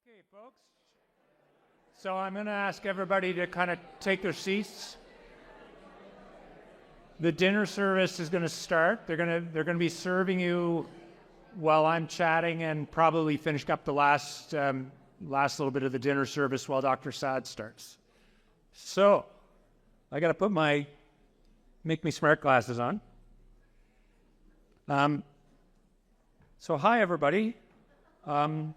Okay, folks. So I'm going to ask everybody to kind of take their seats. The dinner service is going to start. They're going to be serving you while I'm chatting and probably finishing up the last little bit of the dinner service while Dr. Saad starts. So I got to put my Make Me Smart glasses on. So hi, everybody.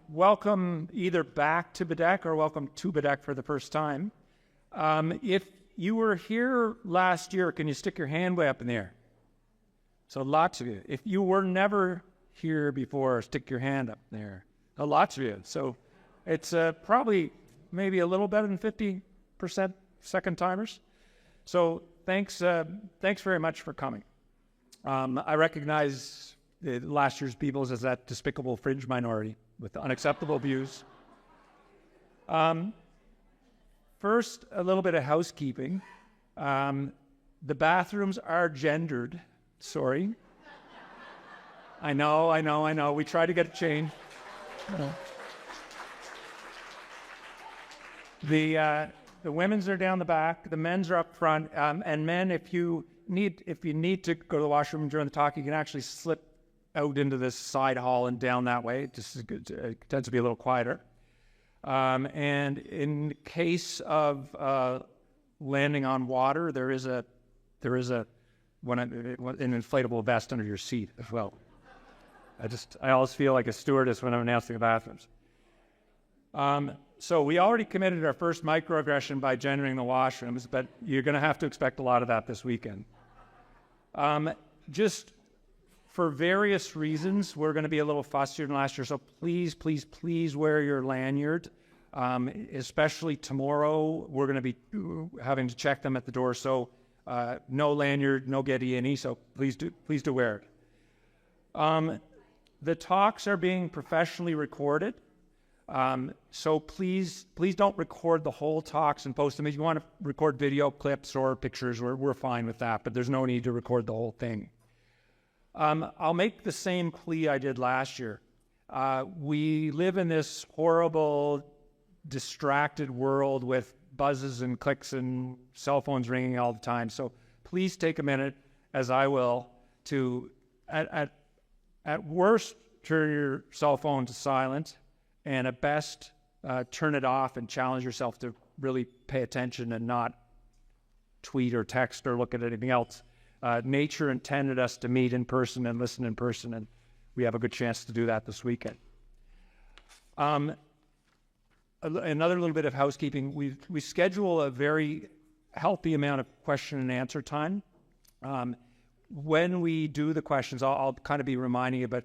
Welcome either back to Bedeck or welcome to Bedeck for the first time. If you were here last year, can you stick your hand way up in the air? So lots of you. If you were never here before, stick your hand up there. Lots of you. So it's probably maybe a little better than 50% second timers. So thanks very much for coming. I recognize last year's peoples as that despicable fringe minority with unacceptable views. First, a little bit of housekeeping. The bathrooms are gendered. Sorry. I know. We try to get it changed. The women's are down the back. The men's are up front. And men, if you need to go to the washroom during the talk, you can actually slip out into this side hall and down that way. It tends to be a little quieter. And in case of landing on water, there is an inflatable vest under your seat as well. I always feel like a stewardess when I'm announcing the bathrooms. So we already committed our first microaggression by gendering the washrooms, but you're going to have to expect a lot of that this weekend. Just for various reasons, we're going to be a little fussier than last year, so please wear your lanyard. Especially tomorrow, we're going to be having to check them at the door, so no lanyard, no Getty any, so please do wear it. The talks are being professionally recorded, so please don't record the whole talks and post them. If you want to record video clips or pictures, we're fine with that, but there's no need to record the whole thing. I'll make the same plea I did last year. We live in this horrible, distracted world with buzzes and clicks and cell phones ringing all the time. So please take a minute, as I will, to, at worst, turn your cell phone to silent, and at best, turn it off and challenge yourself to really pay attention and not tweet or text or look at anything else. Nature intended us to meet in person and listen in person, and we have a good chance to do that this weekend. Another little bit of housekeeping. We schedule a very healthy amount of question and answer time. When we do the questions, I'll kind of be reminding you, but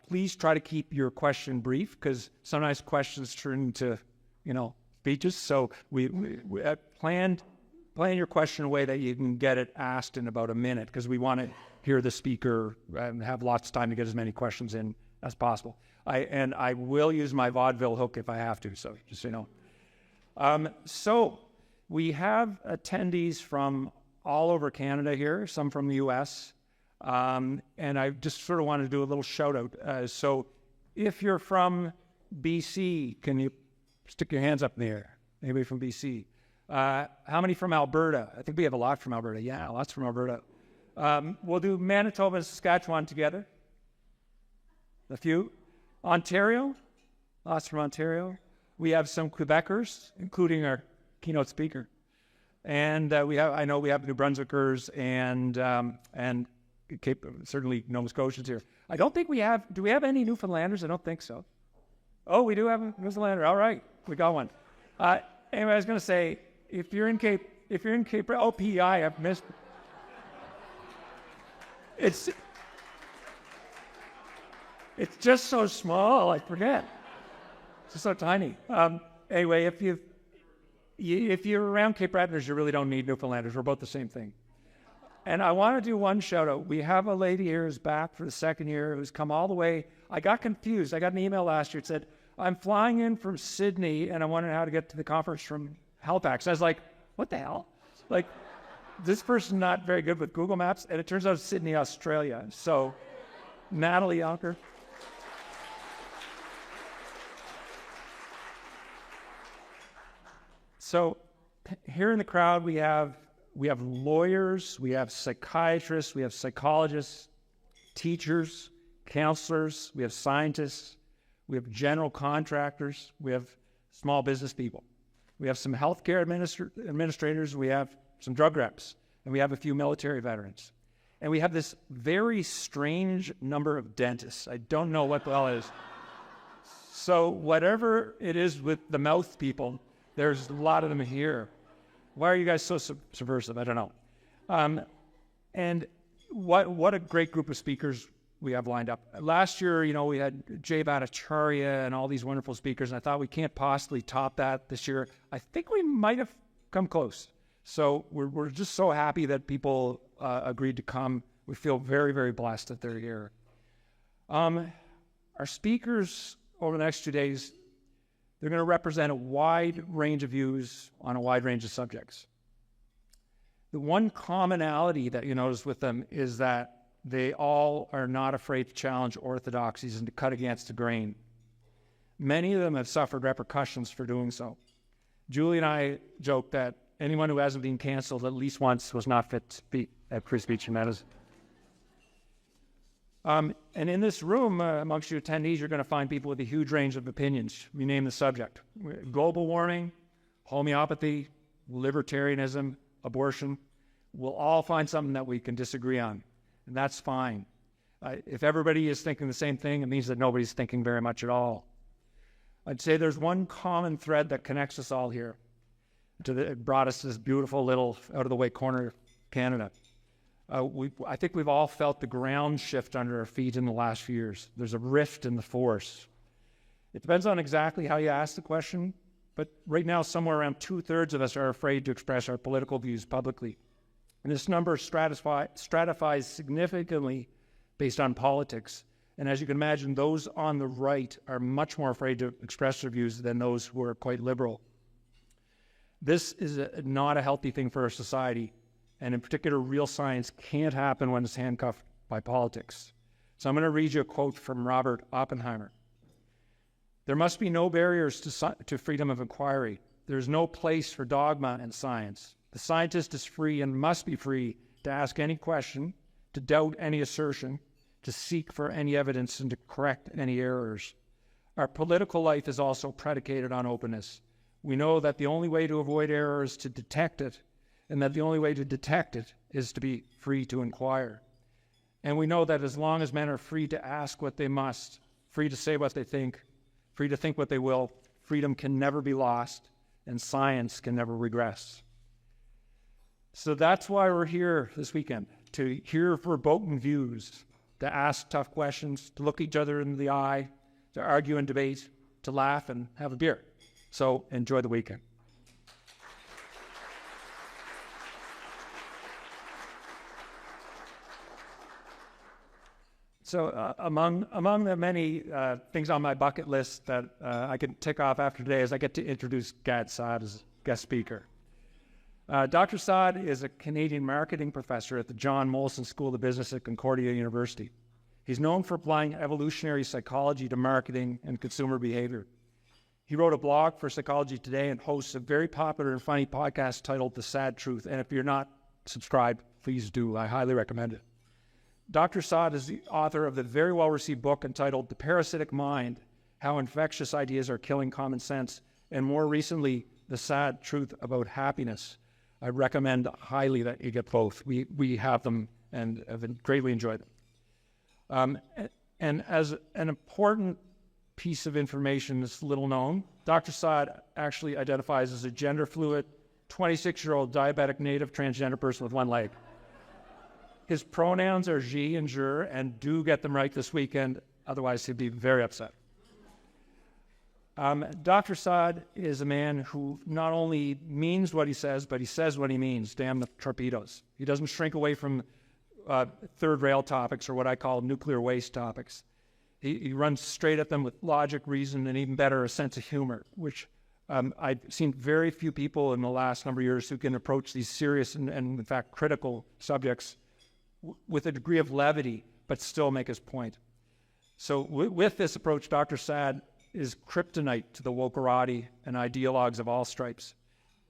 please try to keep your question brief, because sometimes questions turn into, speeches. So we plan your question in a way that you can get it asked in about a minute, because we want to hear the speaker and have lots of time to get as many questions in as possible. I will use my vaudeville hook if I have to, so just so you know. So we have attendees from all over Canada here, some from the U.S., and I just sort of wanted to do a little shout out. So if you're from BC, can you stick your hands up in the air? Anybody from BC? How many from Alberta? I think we have a lot from Alberta. Yeah, lots from Alberta. We'll do Manitoba and Saskatchewan together. A few. Ontario? Lots from Ontario. We have some Quebecers, including our keynote speaker. And I know we have New Brunswickers and certainly Nova Scotians here. I don't think do we have any Newfoundlanders? I don't think so. Oh, we do have a Newfoundlander. All right, we got one. Anyway, I was going to say, if you're in Cape, PEI, I've missed. It's just so small, I forget. It's just so tiny. Anyway, if you're around Cape Bretoners, you really don't need Newfoundlanders. We're both the same thing. And I want to do one shout out. We have a lady here who's back for the second year, who's come all the way. I got confused. I got an email last year that said, I'm flying in from Sydney and I wondering how to get to the conference from Halifax. I was like, what the hell? Like, this person's not very good with Google Maps, and it turns out it's Sydney, Australia. So, Natalie Yonker. So here in the crowd, we have lawyers, we have psychiatrists, we have psychologists, teachers, counselors, we have scientists, we have general contractors, we have small business people. We have some healthcare administrators, we have some drug reps, and we have a few military veterans. And we have this very strange number of dentists. I don't know what the hell it is. So whatever it is with the mouth people, there's a lot of them here. Why are you guys so subversive? I don't know. And what a great group of speakers we have lined up. Last year, we had Jay Bhattacharya and all these wonderful speakers, and I thought we can't possibly top that this year. I think we might have come close. So we're just so happy that people agreed to come. We feel very, very blessed that they're here. Our speakers over the next 2 days, they're going to represent a wide range of views on a wide range of subjects. The one commonality that you notice with them is that they all are not afraid to challenge orthodoxies and to cut against the grain. Many of them have suffered repercussions for doing so. Julie and I joke that anyone who hasn't been canceled at least once was not fit to be at free speech, and that is. And in this room, amongst your attendees, you're going to find people with a huge range of opinions. We name the subject: global warming, homeopathy, libertarianism, abortion. We'll all find something that we can disagree on, and that's fine. If everybody is thinking the same thing, it means that nobody's thinking very much at all. I'd say there's one common thread that connects us all here. It brought us to this beautiful little out-of-the-way corner of Canada. I think we've all felt the ground shift under our feet in the last few years. There's a rift in the force. It depends on exactly how you ask the question, but right now somewhere around 2/3 of us are afraid to express our political views publicly. And this number stratifies significantly based on politics. And as you can imagine, those on the right are much more afraid to express their views than those who are quite liberal. This is not a healthy thing for our society. And in particular, real science can't happen when it's handcuffed by politics. So I'm going to read you a quote from Robert Oppenheimer. "There must be no barriers to freedom of inquiry. There is no place for dogma in science. The scientist is free and must be free to ask any question, to doubt any assertion, to seek for any evidence, and to correct any errors. Our political life is also predicated on openness. We know that the only way to avoid error is to detect it, and that the only way to detect it is to be free to inquire. And we know that as long as men are free to ask what they must, free to say what they think, free to think what they will, freedom can never be lost, and science can never regress." So that's why we're here this weekend, to hear verboten views, to ask tough questions, to look each other in the eye, to argue and debate, to laugh and have a beer. So enjoy the weekend. So among the many things on my bucket list that I can tick off after today is I get to introduce Gad Saad as guest speaker. Dr. Saad is a Canadian marketing professor at the John Molson School of Business at Concordia University. He's known for applying evolutionary psychology to marketing and consumer behavior. He wrote a blog for Psychology Today and hosts a very popular and funny podcast titled The Saad Truth. And if you're not subscribed, please do. I highly recommend it. Dr. Saad is the author of the very well-received book entitled The Parasitic Mind: How Infectious Ideas Are Killing Common Sense, and more recently, The Saad Truth About Happiness. I recommend highly that you get both. We have them and have greatly enjoyed them. And as an important piece of information that's little known, Dr. Saad actually identifies as a gender-fluid, 26-year-old diabetic native transgender person with one leg. His pronouns are she and her, and do get them right this weekend, otherwise he'd be very upset. Dr. Saad is a man who not only means what he says, but he says what he means. Damn the torpedoes. He doesn't shrink away from third rail topics, or what I call nuclear waste topics. He runs straight at them with logic, reason, and even better, a sense of humor, which I've seen very few people in the last number of years who can approach these serious and in fact, critical subjects with a degree of levity, but still make his point. So with this approach, Dr. Saad is kryptonite to the wokerati and ideologues of all stripes.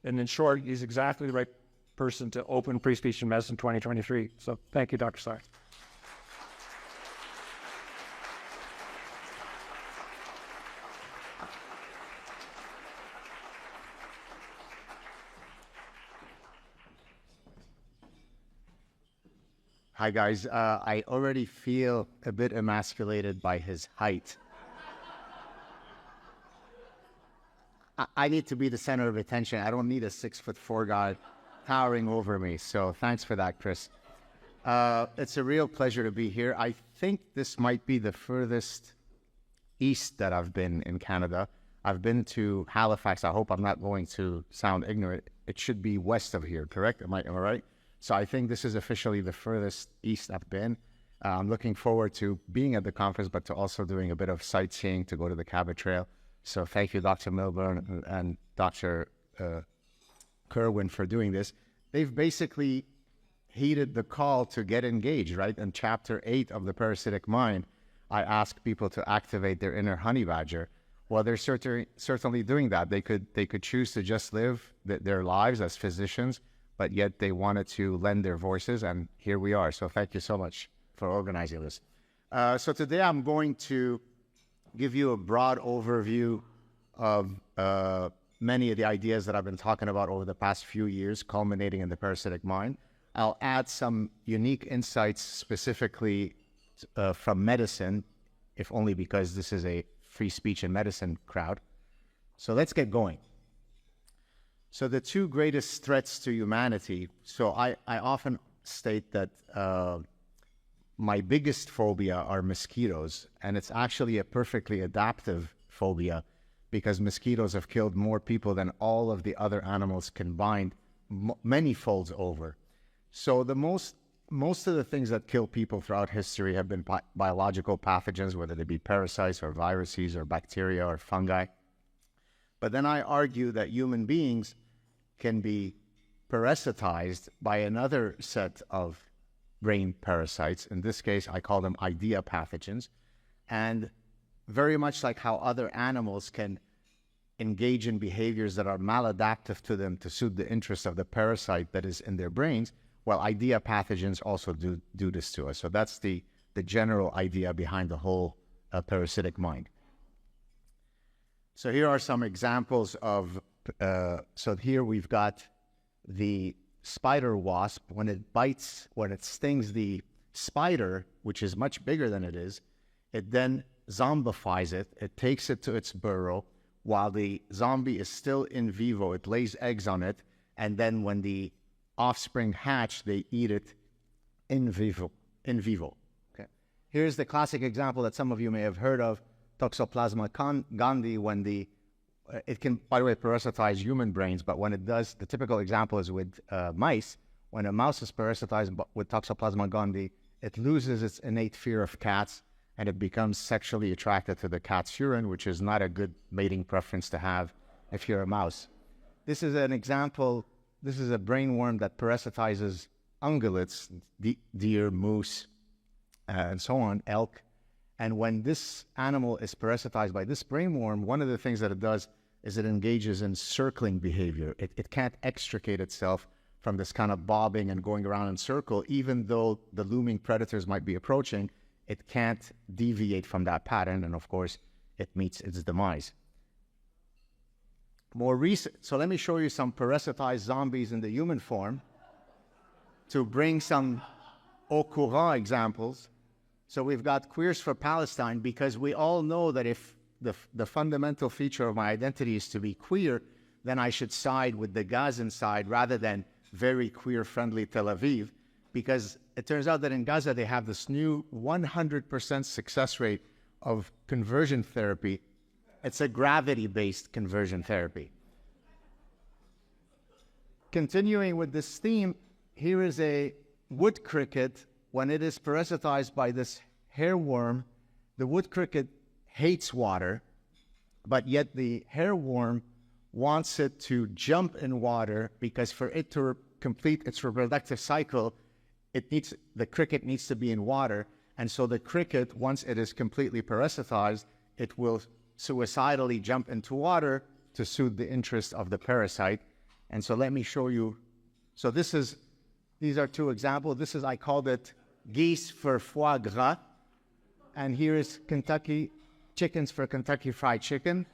And in short, he's exactly the right person to open free speech in medicine 2023. So thank you, Dr. Saad. Hi, guys. I already feel a bit emasculated by his height. I need to be the center of attention. I don't need a 6'4" guy towering over me. So thanks for that, Chris. It's a real pleasure to be here. I think this might be the furthest east that I've been in Canada. I've been to Halifax. I hope I'm not going to sound ignorant. It should be west of here, correct? Am I right? So I think this is officially the furthest east I've been. I'm looking forward to being at the conference, but to also doing a bit of sightseeing to go to the Cabot Trail. So thank you, Dr. Milburn and Dr. Curwin, for doing this. They've basically heeded the call to get engaged, right? In Chapter 8 of the Parasitic Mind, I ask people to activate their inner honey badger. Well, they're certainly doing that. They could choose to just live their lives as physicians, but yet they wanted to lend their voices, and here we are. So thank you so much for organizing this. So today I'm going to give you a broad overview of many of the ideas that I've been talking about over the past few years, culminating in the Parasitic Mind. I'll add some unique insights specifically from medicine, if only because this is a free speech and medicine crowd. So let's get going. So the two greatest threats to humanity, so I often state that my biggest phobia are mosquitoes, and it's actually a perfectly adaptive phobia because mosquitoes have killed more people than all of the other animals combined, many folds over. So the most of the things that kill people throughout history have been biological pathogens, whether they be parasites or viruses or bacteria or fungi. But then I argue that human beings can be parasitized by another set of brain parasites. In this case, I call them idea pathogens. And very much like how other animals can engage in behaviors that are maladaptive to them to suit the interests of the parasite that is in their brains, well, idea pathogens also do this to us. So that's the general idea behind the whole parasitic mind. So here are some examples of, so here we've got the spider wasp. When it stings the spider, which is much bigger than it is, it then zombifies it. It takes it to its burrow. While the zombie is still in vivo, it lays eggs on it, and then when the offspring hatch, they eat it in vivo. Okay. Here's the classic example that some of you may have heard of, Toxoplasma gondii, when it can, by the way, parasitize human brains, but when it does, the typical example is with mice. When a mouse is parasitized with Toxoplasma gondii, it loses its innate fear of cats, and it becomes sexually attracted to the cat's urine, which is not a good mating preference to have if you're a mouse. This is an example. This is a brainworm that parasitizes ungulates, deer, moose, and so on, elk. And when this animal is parasitized by this brainworm, one of the things that it does is it engages in circling behavior. It can't extricate itself from this kind of bobbing and going around in circle, even though the looming predators might be approaching. It can't deviate from that pattern, and of course, it meets its demise. More recent, so let me show you some parasitized zombies in the human form to bring some au courant examples. So we've got Queers for Palestine, because we all know that if the fundamental feature of my identity is to be queer, then I should side with the Gazan side rather than very queer-friendly Tel Aviv, because it turns out that in Gaza they have this new 100% success rate of conversion therapy. It's a gravity-based conversion therapy. Continuing with this theme, here is a wood cricket. When it is parasitized by this hairworm, the wood cricket hates water, but yet the hairworm wants it to jump in water, because for it to complete its reproductive cycle, the cricket needs to be in water. And so the cricket, once it is completely parasitized, it will suicidally jump into water to suit the interest of the parasite. And so let me show you. So these are two examples. I called it geese for foie gras. And here is Kentucky chickens for Kentucky Fried Chicken.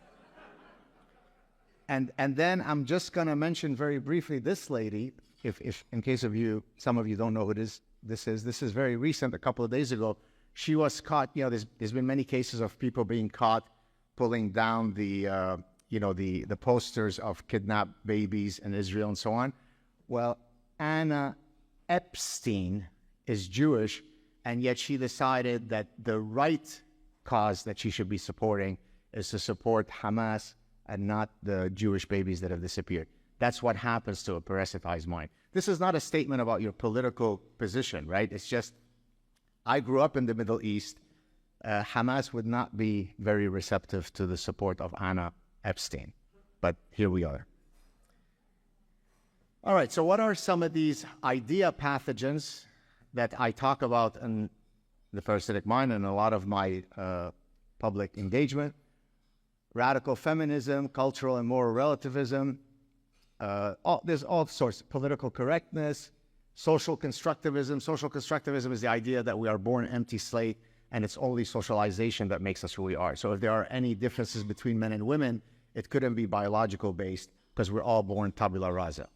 And then I'm just going to mention very briefly this lady, if in case of you, some of you don't know who this is. This is very recent, a couple of days ago. She was caught, there's been many cases of people being caught pulling down the posters of kidnapped babies in Israel and so on. Well, Anna Epstein is Jewish, and yet she decided that the right cause that she should be supporting is to support Hamas and not the Jewish babies that have disappeared. That's what happens to a parasitized mind. This is not a statement about your political position, right? It's just, I grew up in the Middle East. Hamas would not be very receptive to the support of Anna Epstein, but here we are. All right, so what are some of these idea pathogens that I talk about in the parasitic mind and a lot of my public engagement? Radical feminism, cultural and moral relativism, there's all sorts, political correctness, social constructivism. Social constructivism is the idea that we are born empty slate and it's only socialization that makes us who we are. So if there are any differences between men and women, it couldn't be biological based because we're all born tabula rasa.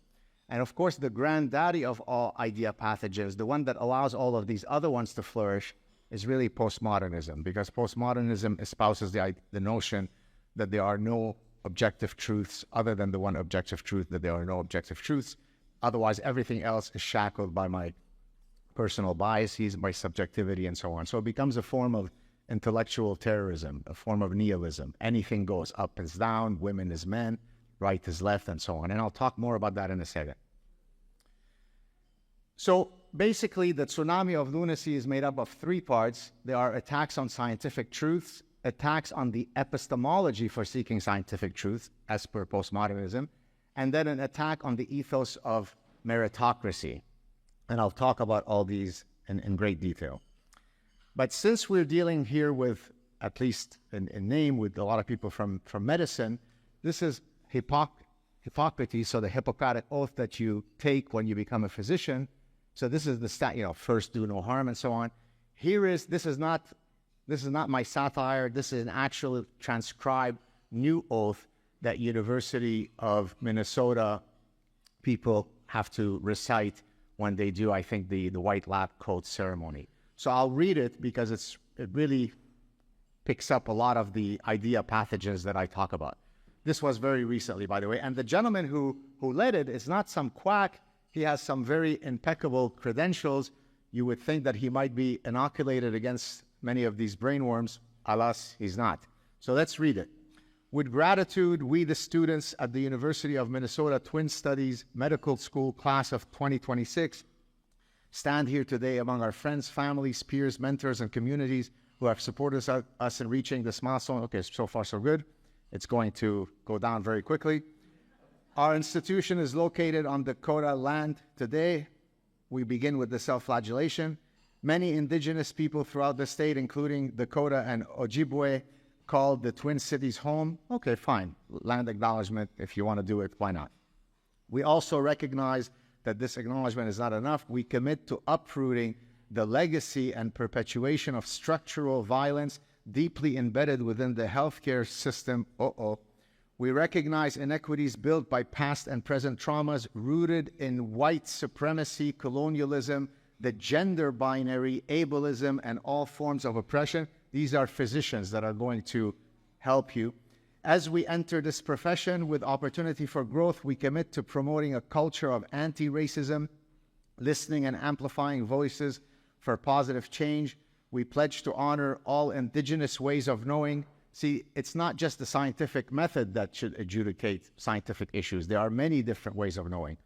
And of course, the granddaddy of all idea pathogens, the one that allows all of these other ones to flourish, is really postmodernism, because postmodernism espouses the notion that there are no objective truths other than the one objective truth, that there are no objective truths. Otherwise, everything else is shackled by my personal biases, my subjectivity, and so on. So it becomes a form of intellectual terrorism, a form of nihilism. Anything goes up is down, women is men, right is left, and so on. And I'll talk more about that in a second. So basically, the tsunami of lunacy is made up of three parts. There are attacks on scientific truths, attacks on the epistemology for seeking scientific truth, as per postmodernism, and then an attack on the ethos of meritocracy. And I'll talk about all these in great detail. But since we're dealing here with, at least in name, with a lot of people from medicine, this is Hippocrates, so the Hippocratic oath that you take when you become a physician. So this is the first do no harm and so on. This is not my satire. This is an actual transcribed new oath that University of Minnesota people have to recite when they do, I think, the white lab coat ceremony. So I'll read it because it really picks up a lot of the idea pathogens that I talk about. This was very recently, by the way. And the gentleman who led it is not some quack. He has some very impeccable credentials. You would think that he might be inoculated against many of these brainworms. Alas, he's not. So let's read it. With gratitude, we, the students at the University of Minnesota Twin Studies Medical School class of 2026, stand here today among our friends, families, peers, mentors, and communities who have supported us in reaching this milestone. Okay, so far so good. It's going to go down very quickly. Our institution is located on Dakota land today. We begin with the self-flagellation. Many indigenous people throughout the state, including Dakota and Ojibwe, called the Twin Cities home. Okay, fine. Land acknowledgement. If you want to do it, why not? We also recognize that this acknowledgement is not enough. We commit to uprooting the legacy and perpetuation of structural violence deeply embedded within the healthcare system. We recognize inequities built by past and present traumas rooted in white supremacy, colonialism, the gender binary, ableism, and all forms of oppression. These are physicians that are going to help you. As we enter this profession with opportunity for growth, we commit to promoting a culture of anti-racism, listening and amplifying voices for positive change. We pledge to honor all indigenous ways of knowing. See, it's not just the scientific method that should adjudicate scientific issues. There are many different ways of knowing.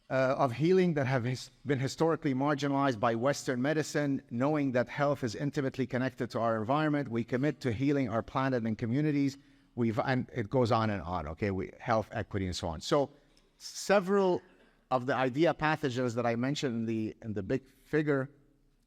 Of healing that have been historically marginalized by Western medicine, knowing that health is intimately connected to our environment. We commit to healing our planet and communities. And it goes on and on, okay? Health, equity, and so on. So several of the idea pathogens that I mentioned in the big figure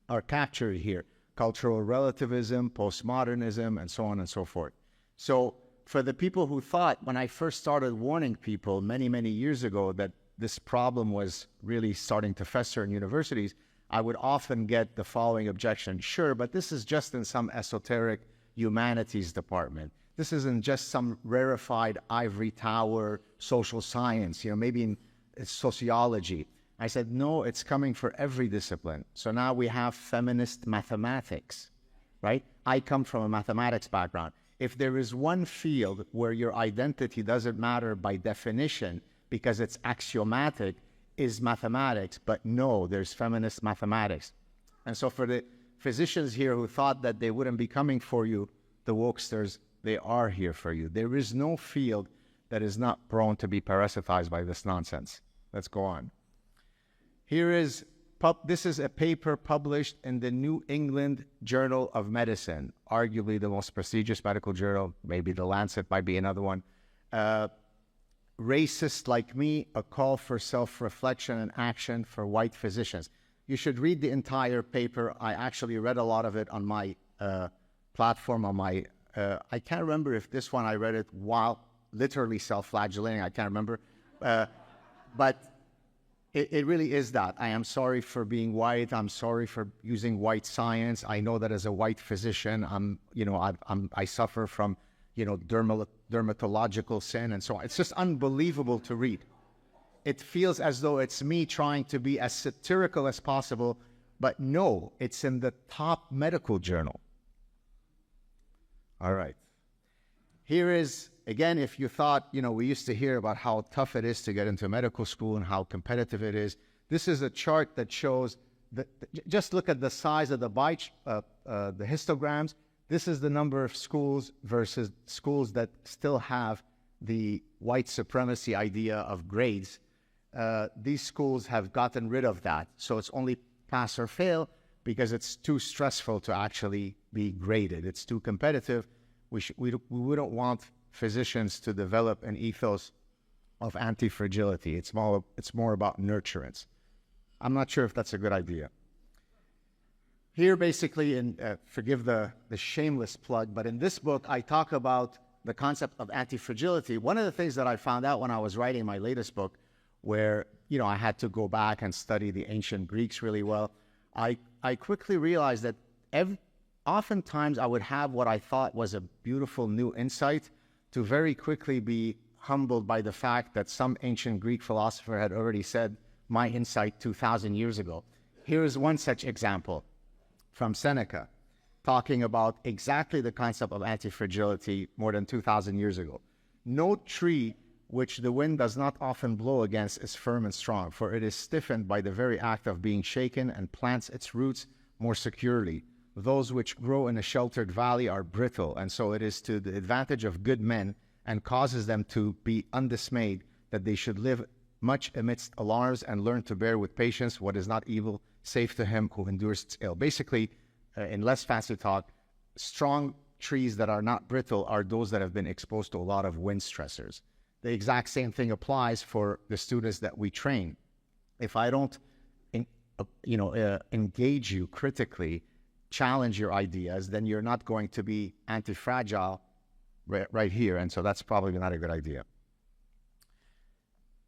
are captured here. Cultural relativism, postmodernism, and so on and so forth. So for the people who thought when I first started warning people many, many years ago that this problem was really starting to fester in universities, I would often get the following objection: sure, but this is just in some esoteric humanities department. This isn't just some rarefied ivory tower social science, maybe in sociology. I said, no, it's coming for every discipline. So now we have feminist mathematics, right? I come from a mathematics background. If there is one field where your identity doesn't matter by definition because it's axiomatic, is mathematics. But no, there's feminist mathematics. And so for the physicians here who thought that they wouldn't be coming for you, the wokesters, they are here for you. There is no field that is not prone to be parasitized by this nonsense. Let's go on. This is a paper published in the New England Journal of Medicine, arguably the most prestigious medical journal. Maybe the Lancet might be another one. Racist Like Me, a call for self-reflection and action for white physicians. You should read the entire paper. I actually read a lot of it on my platform, on my, I can't remember if this one I read it while literally self-flagellating. I can't remember. But it really is that. I am sorry for being white. I'm sorry for using white science. I know that as a white physician, I suffer from, dermatological sin and so on. It's just unbelievable to read. It feels as though it's me trying to be as satirical as possible, but no, it's in the top medical journal. All right. Here is, again, if you thought, we used to hear about how tough it is to get into medical school and how competitive it is. This is a chart that shows, just look at the size of the the histograms. This is the number of schools versus schools that still have the white supremacy idea of grades. These schools have gotten rid of that. So it's only pass or fail because it's too stressful to actually be graded. It's too competitive. We wouldn't want physicians to develop an ethos of anti-fragility. It's more about nurturance. I'm not sure if that's a good idea. Here, basically, forgive the shameless plug, but in this book, I talk about the concept of anti-fragility. One of the things that I found out when I was writing my latest book, where I had to go back and study the ancient Greeks really well, I quickly realized that oftentimes I would have what I thought was a beautiful new insight to very quickly be humbled by the fact that some ancient Greek philosopher had already said my insight 2,000 years ago. Here is one such example from Seneca, talking about exactly the concept of anti-fragility more than 2,000 years ago. No tree which the wind does not often blow against is firm and strong, for it is stiffened by the very act of being shaken and plants its roots more securely. Those which grow in a sheltered valley are brittle, and so it is to the advantage of good men and causes them to be undismayed that they should live much amidst alarms and learn to bear with patience what is not evil, safe to him who endures its ill. Basically, in less fancy talk, strong trees that are not brittle are those that have been exposed to a lot of wind stressors. The exact same thing applies for the students that we train. If I don't, engage you critically, challenge your ideas, then you're not going to be anti-fragile right here. And so that's probably not a good idea.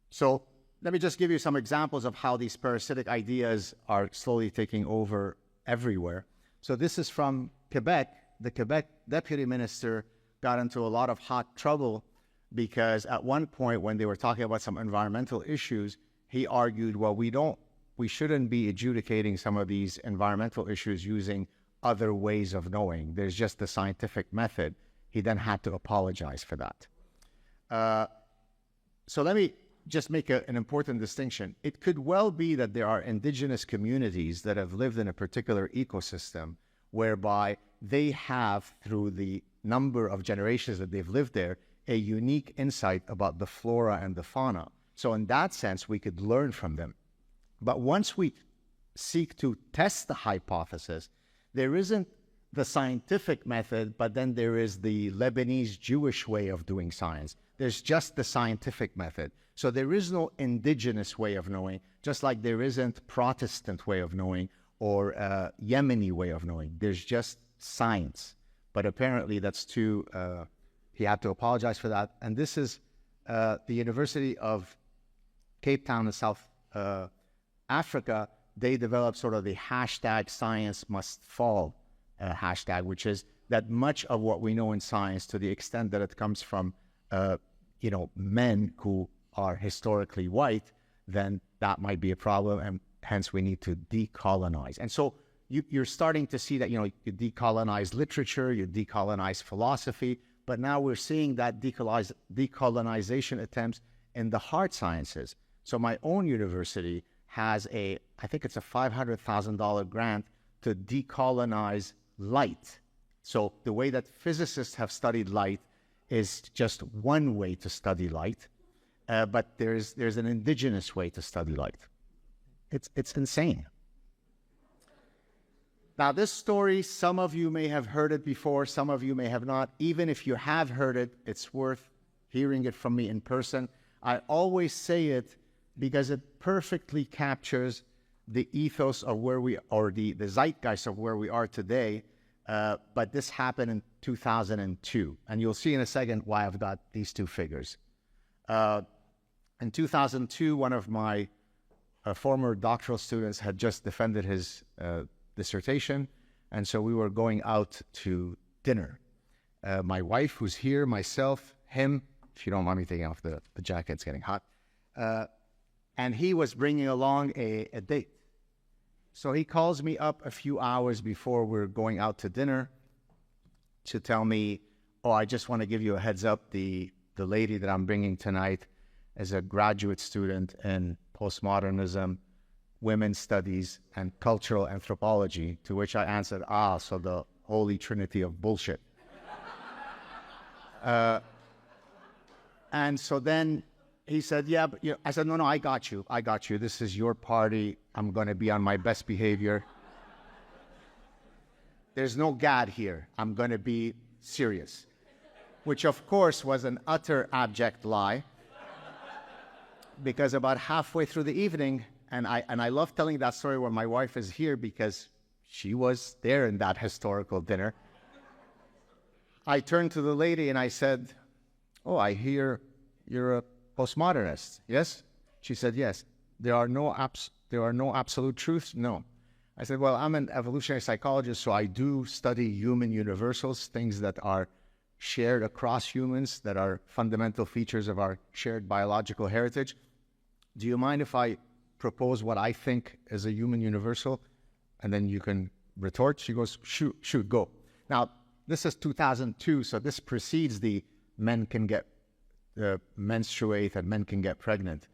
So let me just give you some examples of how these parasitic ideas are slowly taking over everywhere. So this is from Quebec. The Quebec deputy minister got into a lot of hot trouble because at one point when they were talking about some environmental issues, he argued, well, we shouldn't be adjudicating some of these environmental issues using other ways of knowing. There's just the scientific method. He then had to apologize for that. So let me just make an important distinction. It could well be that there are indigenous communities that have lived in a particular ecosystem whereby they have, through the number of generations that they've lived there, a unique insight about the flora and the fauna. So in that sense, we could learn from them. But once we seek to test the hypothesis, there isn't the scientific method, but then there is the Lebanese Jewish way of doing science. There's just the scientific method. So there is no indigenous way of knowing, just like there isn't Protestant way of knowing or Yemeni way of knowing. There's just science. But apparently that's too he had to apologize for that. And this is the University of Cape Town in South Africa. They developed sort of the hashtag science must fall hashtag, which is that much of what we know in science, to the extent that it comes from, men who are historically white, then that might be a problem, and hence we need to decolonize. And so you're starting to see that, you decolonize literature, you decolonize philosophy, but now we're seeing that decolonization attempts in the hard sciences. So my own university has I think it's a $500,000 grant to decolonize light. So the way that physicists have studied light is just one way to study light, but there's an indigenous way to study light. It's insane. Now, this story, some of you may have heard it before, some of you may have not. Even if you have heard it, it's worth hearing it from me in person. I always say it because it perfectly captures the ethos of where we are, the zeitgeist of where we are today. But this happened in 2002. And you'll see in a second why I've got these two figures. In 2002, one of my former doctoral students had just defended his dissertation. And so we were going out to dinner. My wife, who's here, myself, him, if you don't mind me taking off the jacket, it's getting hot. And he was bringing along a date. So he calls me up a few hours before we're going out to dinner to tell me, oh, I just want to give you a heads up. The lady that I'm bringing tonight is a graduate student in postmodernism, women's studies, and cultural anthropology, to which I answered, so the holy trinity of bullshit. And so then he said, yeah, but I said, no, I got you. This is your party. I'm going to be on my best behavior. There's no Gad here. I'm going to be serious. Which, of course, was an utter abject lie. Because about halfway through the evening, and I love telling that story when my wife is here because she was there in that historical dinner. I turned to the lady and I said, oh, I hear you're a postmodernist, yes? She said, yes. There are no absolute truths? No. I said, well, I'm an evolutionary psychologist, so I do study human universals, things that are shared across humans, that are fundamental features of our shared biological heritage. Do you mind if I propose what I think is a human universal? And then you can retort. She goes, shoot, go. Now, this is 2002, so this precedes the men can get menstruate and men can get pregnant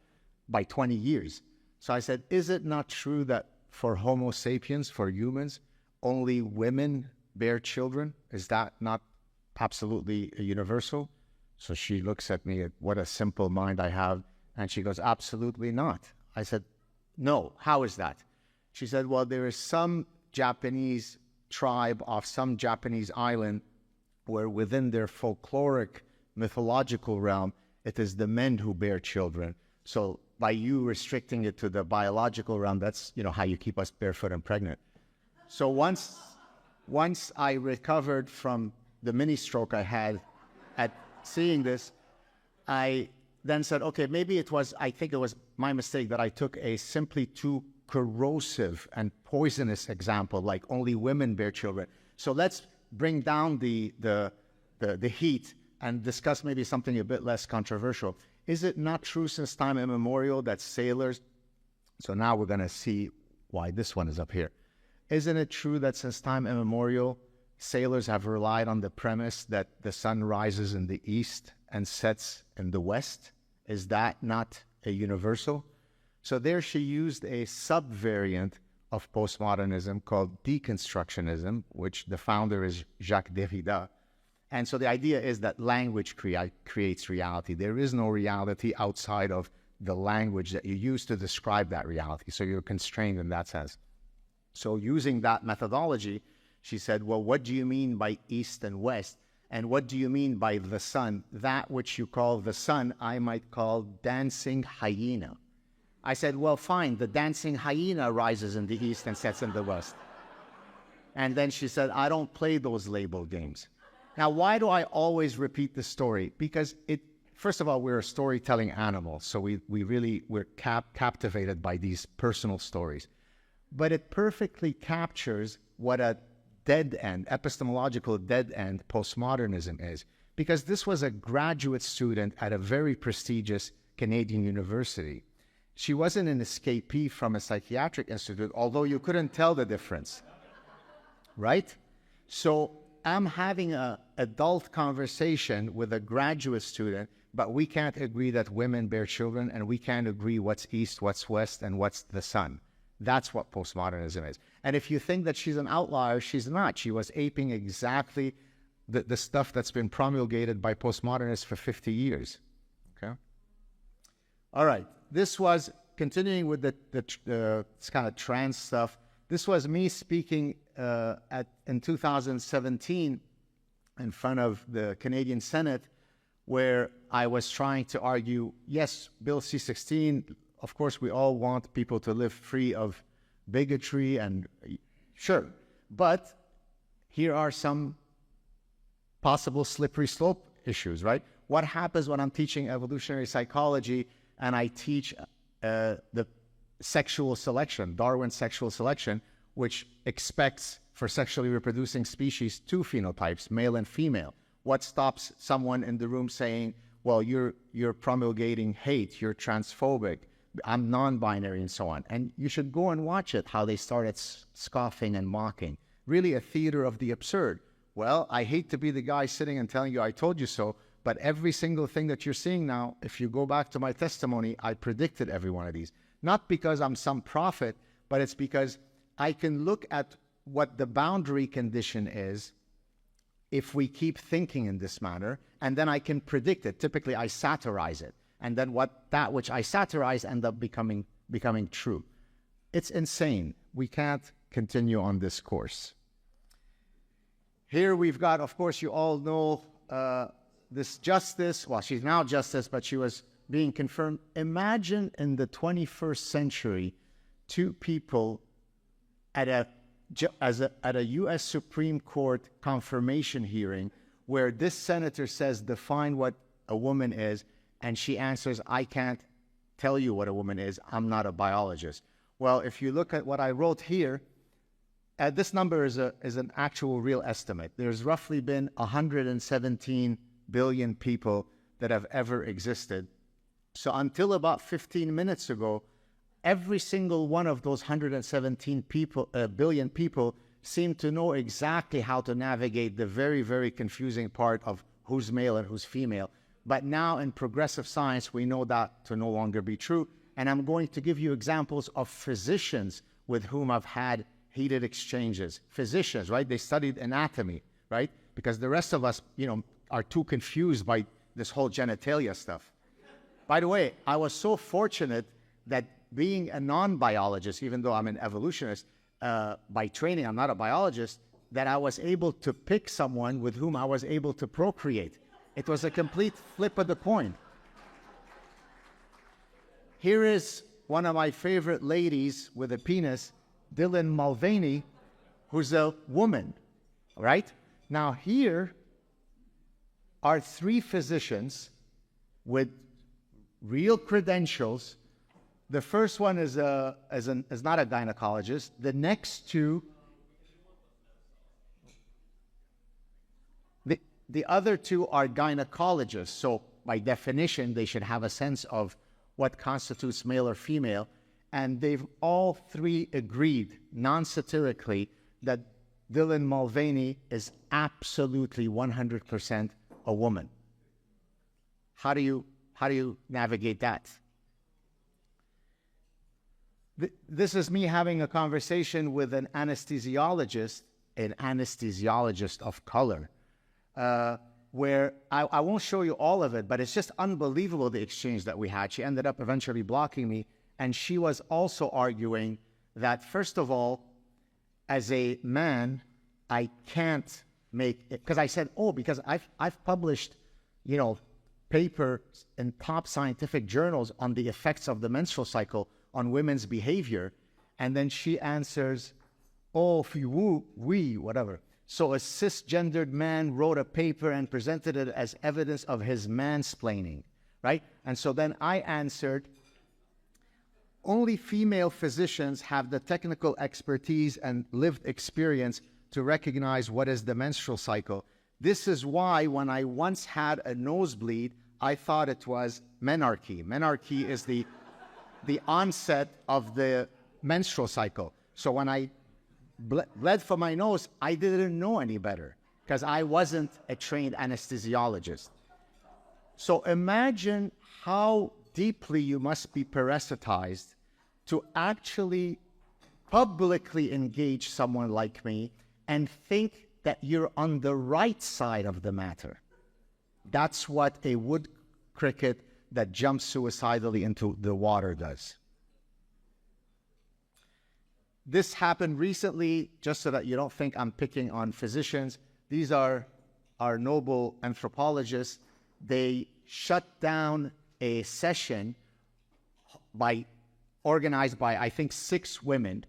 by 20 years. So I said, is it not true that for Homo sapiens, for humans, only women bear children? Is that not absolutely a universal? So she looks at me, what a simple mind I have, and she goes, absolutely not. I said, no, how is that? She said, well, there is some Japanese tribe off some Japanese island where within their folkloric mythological realm, it is the men who bear children. So by you restricting it to the biological realm, that's how you keep us barefoot and pregnant. So once I recovered from the mini stroke I had at seeing this, I then said, okay, maybe I think it was my mistake that I took a simply too corrosive and poisonous example, like only women bear children. So let's bring down the heat and discuss maybe something a bit less controversial. Is it not true since time immemorial that sailors, so now we're going to see why this one is up here. Isn't it true that since time immemorial, sailors have relied on the premise that the sun rises in the east and sets in the west? Is that not a universal? So there she used a subvariant of postmodernism called deconstructionism, which the founder is Jacques Derrida. And so the idea is that language creates reality. There is no reality outside of the language that you use to describe that reality. So you're constrained in that sense. So using that methodology, she said, well, what do you mean by east and west? And what do you mean by the sun? That which you call the sun, I might call dancing hyena. I said, well, fine, the dancing hyena rises in the east and sets in the west. And then she said, I don't play those label games. Now, why do I always repeat the story? Because first of all, we're a storytelling animal, so we're captivated by these personal stories. But it perfectly captures what a dead end, epistemological dead end postmodernism is. Because this was a graduate student at a very prestigious Canadian university. She wasn't an escapee from a psychiatric institute, although you couldn't tell the difference, right? So I'm having an adult conversation with a graduate student, but we can't agree that women bear children, and we can't agree what's east, what's west, and what's the sun. That's what postmodernism is. And if you think that she's an outlier, she's not. She was aping exactly the stuff that's been promulgated by postmodernists for 50 years. Okay? All right. This was, continuing with this kind of trans stuff, this was me speaking in 2017 in front of the Canadian Senate, where I was trying to argue, yes, Bill C-16, of course, we all want people to live free of bigotry, and sure, but here are some possible slippery slope issues, right? What happens when I'm teaching evolutionary psychology and I teach the sexual selection, Darwin's sexual selection, which expects for sexually reproducing species two phenotypes, male and female? What stops someone in the room saying, well, you're promulgating hate, you're transphobic, I'm non-binary, and so on? And you should go and watch it, how they started scoffing and mocking. Really a theater of the absurd. Well, I hate to be the guy sitting and telling you I told you so, but every single thing that you're seeing now, if you go back to my testimony, I predicted every one of these. Not because I'm some prophet, but it's because I can look at what the boundary condition is if we keep thinking in this manner, and then I can predict it. Typically, I satirize it. And then that which I satirize end up becoming true. It's insane. We can't continue on this course. Here we've got, of course, you all know this justice. Well, she's now justice, but she was being confirmed. Imagine in the 21st century, two people at a U.S. Supreme Court confirmation hearing where this senator says, define what a woman is, and she answers, I can't tell you what a woman is. I'm not a biologist. Well, if you look at what I wrote here, this number is an actual real estimate. There's roughly been 117 billion people that have ever existed. So until about 15 minutes ago, every single one of those 117 billion people seemed to know exactly how to navigate the very, very confusing part of who's male and who's female. But now in progressive science, we know that to no longer be true. And I'm going to give you examples of physicians with whom I've had heated exchanges. Physicians, right? They studied anatomy, right? Because the rest of us, are too confused by this whole genitalia stuff. By the way, I was so fortunate that being a non-biologist, even though I'm an evolutionist, by training, I'm not a biologist, that I was able to pick someone with whom I was able to procreate. It was a complete flip of the coin. Here is one of my favorite ladies with a penis, Dylan Mulvaney, who's a woman, right? Now here are three physicians with real credentials. The first one is not a gynecologist. The next two, the other two are gynecologists. So by definition, they should have a sense of what constitutes male or female. And they've all three agreed, non-satirically, that Dylan Mulvaney is absolutely 100% a woman. How do you navigate that? This is me having a conversation with an anesthesiologist of color, where I won't show you all of it, but it's just unbelievable the exchange that we had. She ended up eventually blocking me, and she was also arguing that, first of all, as a man, I can't make it, because I said, because I've published, papers in top scientific journals on the effects of the menstrual cycle on women's behavior. And then she answers, whatever. So a cisgendered man wrote a paper and presented it as evidence of his mansplaining, right? And so then I answered, only female physicians have the technical expertise and lived experience to recognize what is the menstrual cycle. This is why when I once had a nosebleed, I thought it was menarche. Menarche is the onset of the menstrual cycle. So when I bled from my nose, I didn't know any better because I wasn't a trained anesthesiologist. So imagine how deeply you must be parasitized to actually publicly engage someone like me and think that you're on the right side of the matter. That's what a wood cricket that jumps suicidally into the water does. This happened recently, just so that you don't think I'm picking on physicians. These are our noble anthropologists. They shut down a session organized by, I think, 6 women,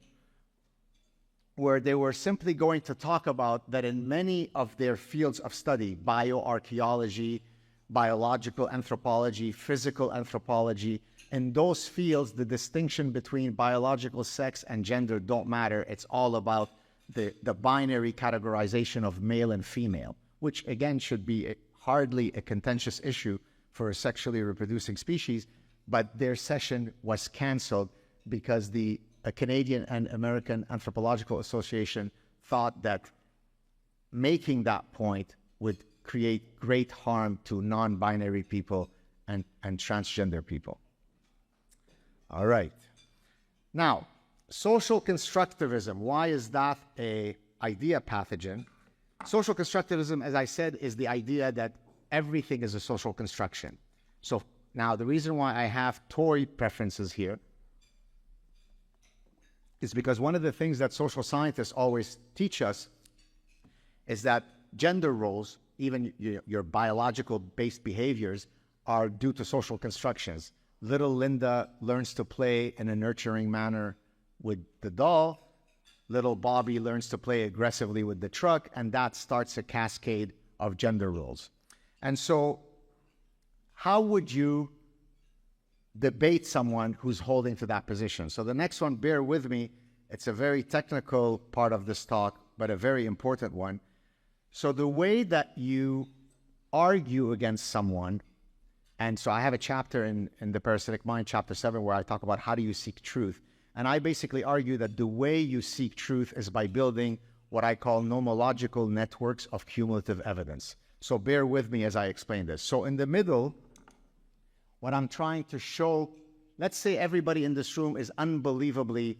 where they were simply going to talk about that in many of their fields of study, bioarchaeology, biological anthropology, physical anthropology, in those fields, the distinction between biological sex and gender don't matter. It's all about the binary categorization of male and female, which again should be hardly a contentious issue for a sexually reproducing species, but their session was canceled because the Canadian and American Anthropological Association thought that making that point would create great harm to non-binary people and transgender people. All right. Now, social constructivism. Why is that an idea pathogen? Social constructivism, as I said, is the idea that everything is a social construction. So now the reason why I have toy preferences here is because one of the things that social scientists always teach us is that gender roles, even your biological-based behaviors, are due to social constructions. Little Linda learns to play in a nurturing manner with the doll. Little Bobby learns to play aggressively with the truck, and that starts a cascade of gender roles. And so how would you debate someone who's holding to that position? So the next one, bear with me. It's a very technical part of this talk, but a very important one. So the way that you argue against someone, and so I have a chapter in the Parasitic Mind, chapter 7, where I talk about how do you seek truth. And I basically argue that the way you seek truth is by building what I call nomological networks of cumulative evidence. So bear with me as I explain this. So in the middle, what I'm trying to show, let's say everybody in this room is unbelievably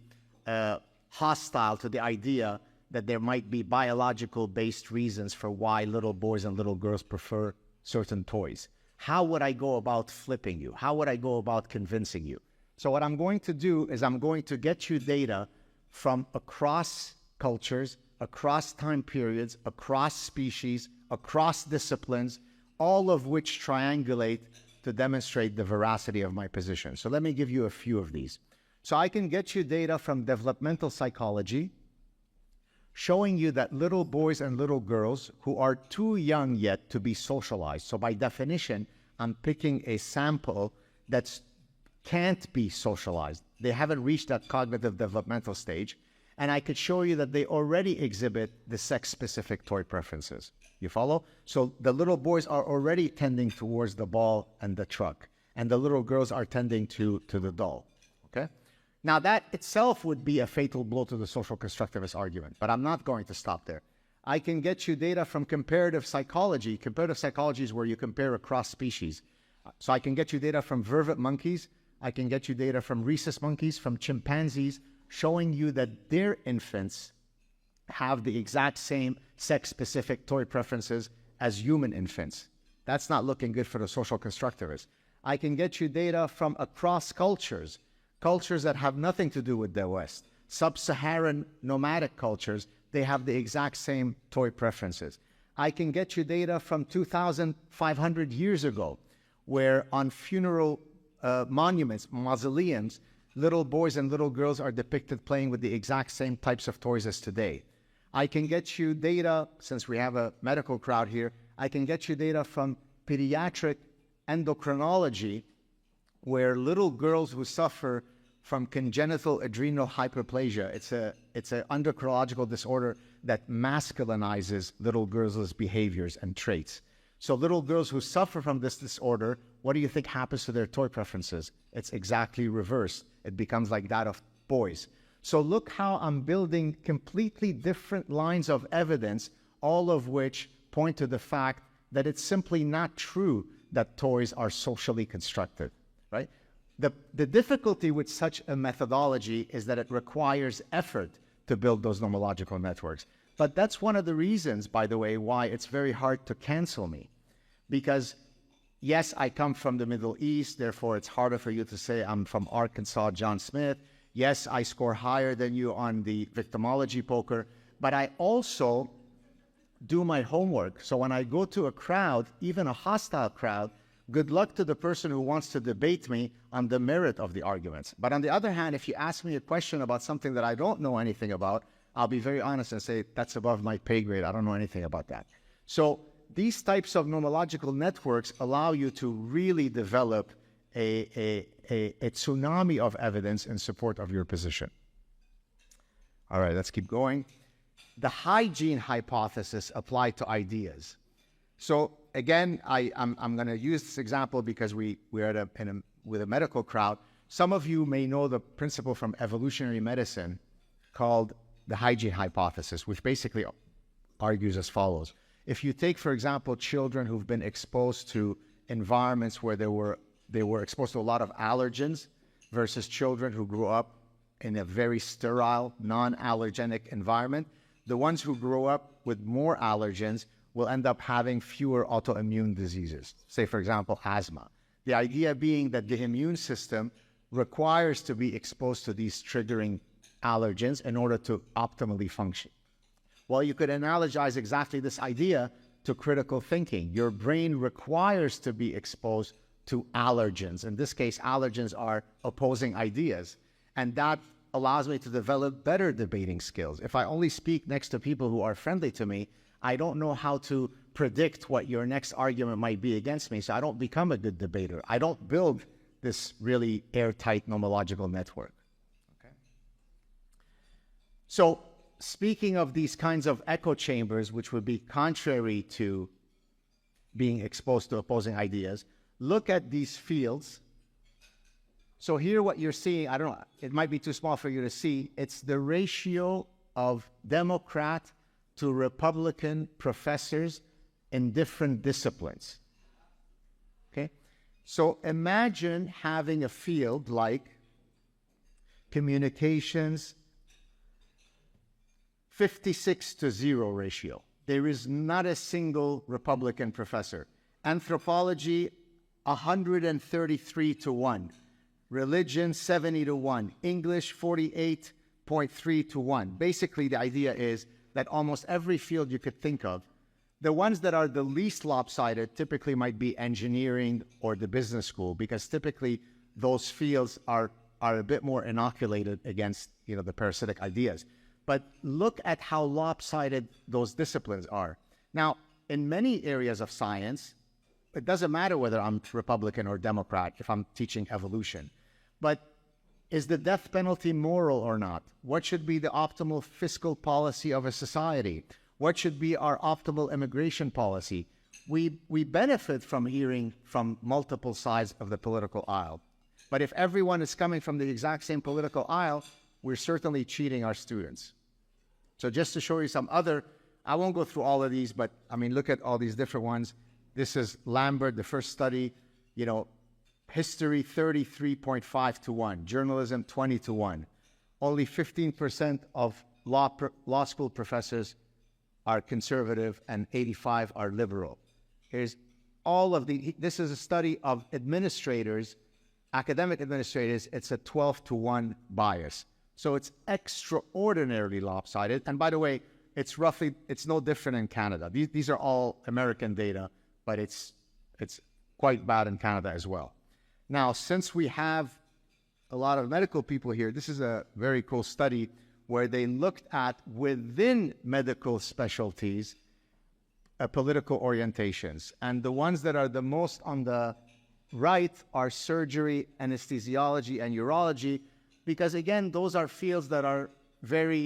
hostile to the idea that there might be biological-based reasons for why little boys and little girls prefer certain toys. How would I go about flipping you? How would I go about convincing you? So what I'm going to do is I'm going to get you data from across cultures, across time periods, across species, across disciplines, all of which triangulate to demonstrate the veracity of my position. So let me give you a few of these. So I can get you data from developmental psychology, showing you that little boys and little girls who are too young yet to be socialized. So by definition, I'm picking a sample that can't be socialized. They haven't reached that cognitive developmental stage. And I could show you that they already exhibit the sex-specific toy preferences. You follow? So the little boys are already tending towards the ball and the truck, and the little girls are tending to the doll. Okay? Now that itself would be a fatal blow to the social constructivist argument, but I'm not going to stop there. I can get you data from comparative psychology. Comparative psychology is where you compare across species. So I can get you data from vervet monkeys. I can get you data from rhesus monkeys, from chimpanzees, showing you that their infants have the exact same sex-specific toy preferences as human infants. That's not looking good for the social constructivists. I can get you data from across cultures, cultures that have nothing to do with the West. Sub-Saharan nomadic cultures, they have the exact same toy preferences. I can get you data from 2,500 years ago, where on funeral monuments, mausoleums, little boys and little girls are depicted playing with the exact same types of toys as today. I can get you data, since we have a medical crowd here, I can get you data from pediatric endocrinology, where little girls who suffer from congenital adrenal hyperplasia, it's an endocrinological disorder that masculinizes little girls' behaviors and traits. So little girls who suffer from this disorder, what do you think happens to their toy preferences? It's exactly reversed. It becomes like that of boys. So look how I'm building completely different lines of evidence, all of which point to the fact that it's simply not true that toys are socially constructed, right? The difficulty with such a methodology is that it requires effort to build those nomological networks. But that's one of the reasons, by the way, why it's very hard to cancel me. Because yes, I come from the Middle East, therefore it's harder for you to say I'm from Arkansas, John Smith. Yes, I score higher than you on the victimology poker, but I also do my homework. So when I go to a crowd, even a hostile crowd, good luck to the person who wants to debate me on the merit of the arguments. But on the other hand, if you ask me a question about something that I don't know anything about, I'll be very honest and say, that's above my pay grade. I don't know anything about that. So these types of nomological networks allow you to really develop a tsunami of evidence in support of your position. All right, let's keep going. The hygiene hypothesis applied to ideas. So again, I'm going to use this example because we're with a medical crowd. Some of you may know the principle from evolutionary medicine called the hygiene hypothesis, which basically argues as follows. If you take, for example, children who've been exposed to environments where they were exposed to a lot of allergens versus children who grew up in a very sterile, non-allergenic environment, the ones who grow up with more allergens will end up having fewer autoimmune diseases, say, for example, asthma. The idea being that the immune system requires to be exposed to these triggering allergens in order to optimally function. Well, you could analogize exactly this idea to critical thinking. Your brain requires to be exposed to allergens. In this case, allergens are opposing ideas. And that allows me to develop better debating skills. If I only speak next to people who are friendly to me, I don't know how to predict what your next argument might be against me, so I don't become a good debater. I don't build this really airtight nomological network. Okay. So speaking of these kinds of echo chambers, which would be contrary to being exposed to opposing ideas, look at these fields. So here what you're seeing, I don't know, it might be too small for you to see, it's the ratio of Democrat to Republican professors in different disciplines. Okay? So imagine having a field like communications, 56-0 ratio. There is not a single Republican professor. Anthropology, 133-1. Religion, 70-1. English, 48.3-1. Basically, the idea is that almost every field you could think of, the ones that are the least lopsided typically might be engineering or the business school, because typically those fields are a bit more inoculated against, the parasitic ideas. But look at how lopsided those disciplines are. Now, in many areas of science, it doesn't matter whether I'm Republican or Democrat if I'm teaching evolution. But is the death penalty moral or not? What should be the optimal fiscal policy of a society? What should be our optimal immigration policy? We benefit from hearing from multiple sides of the political aisle. But if everyone is coming from the exact same political aisle, we're certainly cheating our students. So just to show you some other, I won't go through all of these, but I mean, look at all these different ones. This is Lambert, the first study, history 33.5-1, journalism 20-1. Only 15% of law school professors are conservative and 85 are liberal. Here's all of this is a study of administrators, academic administrators. It's a 12-1 bias. So it's extraordinarily lopsided. And by the way, it's no different in Canada. These are all American data, but it's quite bad in Canada as well. Now, since we have a lot of medical people here, this is a very cool study where they looked at within medical specialties political orientations. And the ones that are the most on the right are surgery, anesthesiology, and urology, because again, those are fields that are very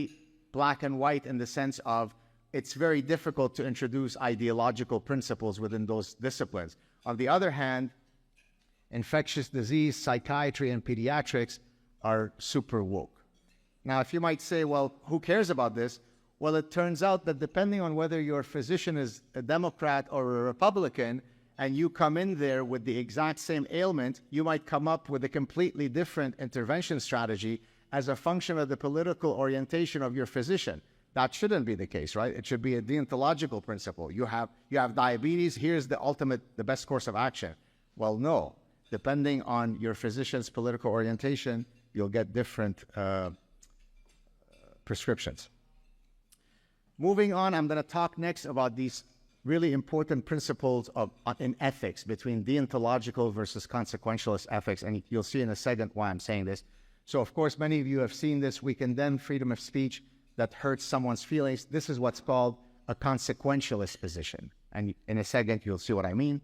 black and white in the sense of it's very difficult to introduce ideological principles within those disciplines. On the other hand, infectious disease, psychiatry, and pediatrics are super woke. Now, if you might say, well, who cares about this? Well, it turns out that depending on whether your physician is a Democrat or a Republican, and you come in there with the exact same ailment, you might come up with a completely different intervention strategy as a function of the political orientation of your physician. That shouldn't be the case, right? It should be a deontological principle. You have diabetes, here's the best course of action. Well, no. Depending on your physician's political orientation, you'll get different prescriptions. Moving on, I'm going to talk next about these really important principles in ethics between deontological versus consequentialist ethics, and you'll see in a second why I'm saying this. So, of course, many of you have seen this. We condemn freedom of speech that hurts someone's feelings. This is what's called a consequentialist position, and in a second, you'll see what I mean.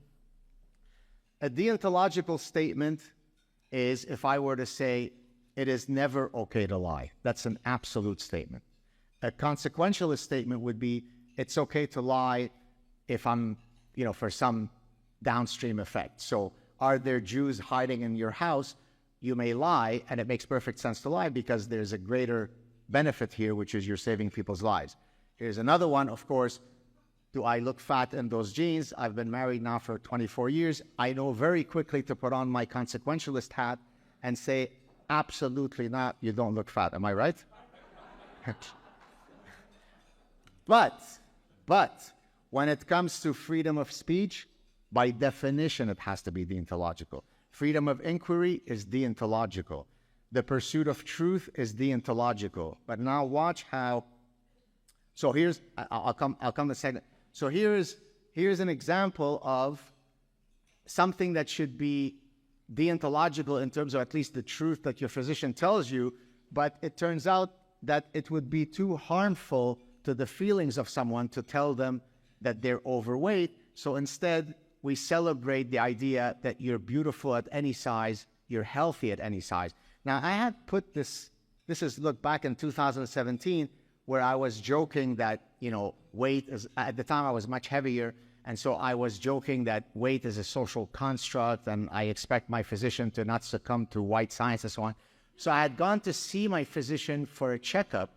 A deontological statement is if I were to say, it is never okay to lie. That's an absolute statement. A consequentialist statement would be, it's okay to lie if I'm, for some downstream effect. So are there Jews hiding in your house? You may lie, and it makes perfect sense to lie because there's a greater benefit here, which is you're saving people's lives. Here's another one, of course. Do I look fat in those jeans? I've been married now for 24 years. I know very quickly to put on my consequentialist hat and say, absolutely not, you don't look fat. Am I right? But when it comes to freedom of speech, by definition, it has to be deontological. Freedom of inquiry is deontological. The pursuit of truth is deontological. But now watch how. So I'll come to a second. So here's an example of something that should be deontological in terms of at least the truth that your physician tells you, but it turns out that it would be too harmful to the feelings of someone to tell them that they're overweight. So instead, we celebrate the idea that you're beautiful at any size, you're healthy at any size. Now, I had put this is, look, back in 2017, where I was joking that, weight is, at the time I was much heavier, and so I was joking that weight is a social construct, and I expect my physician to not succumb to white science and so on. So I had gone to see my physician for a checkup,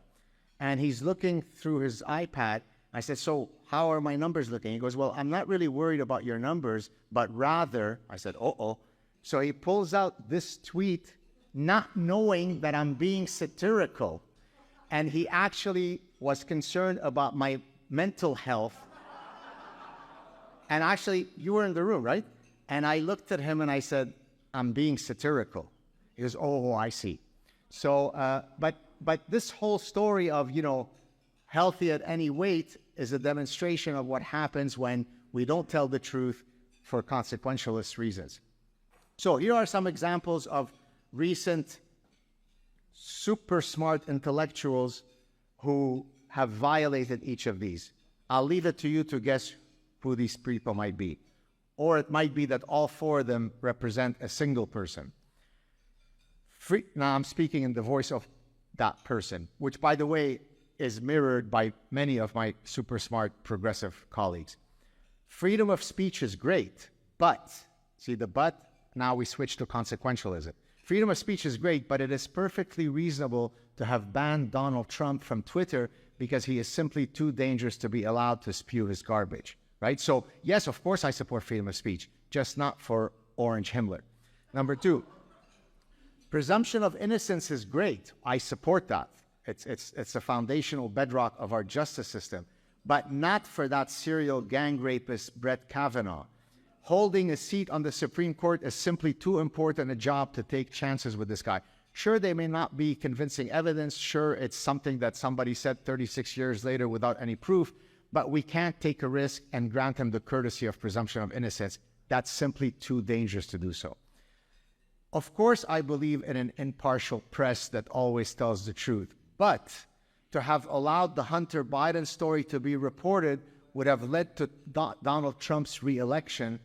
and he's looking through his iPad. I said, so how are my numbers looking? He goes, well, I'm not really worried about your numbers, but rather, I said, uh-oh. So he pulls out this tweet, not knowing that I'm being satirical. And he actually was concerned about my mental health. And actually, you were in the room, right? And I looked at him and I said, I'm being satirical. He goes, oh, I see. So, but this whole story of, healthy at any weight is a demonstration of what happens when we don't tell the truth for consequentialist reasons. So here are some examples of recent super smart intellectuals who have violated each of these. I'll leave it to you to guess who these people might be. Or it might be that all four of them represent a single person. Now I'm speaking in the voice of that person, which, by the way, is mirrored by many of my super smart progressive colleagues. Freedom of speech is great, but, see the but? Now we switch to consequentialism. Freedom of speech is great, but it is perfectly reasonable to have banned Donald Trump from Twitter because he is simply too dangerous to be allowed to spew his garbage, right? So, yes, of course I support freedom of speech, just not for Orange Himmler. Number two, presumption of innocence is great. I support that. It's a foundational bedrock of our justice system, but not for that serial gang rapist Brett Kavanaugh. Holding a seat on the Supreme Court is simply too important a job to take chances with this guy. Sure, they may not be convincing evidence. Sure, it's something that somebody said 36 years later without any proof, but we can't take a risk and grant him the courtesy of presumption of innocence. That's simply too dangerous to do so. Of course, I believe in an impartial press that always tells the truth, but To have allowed the Hunter Biden story to be reported would have led to Donald Trump's re-election.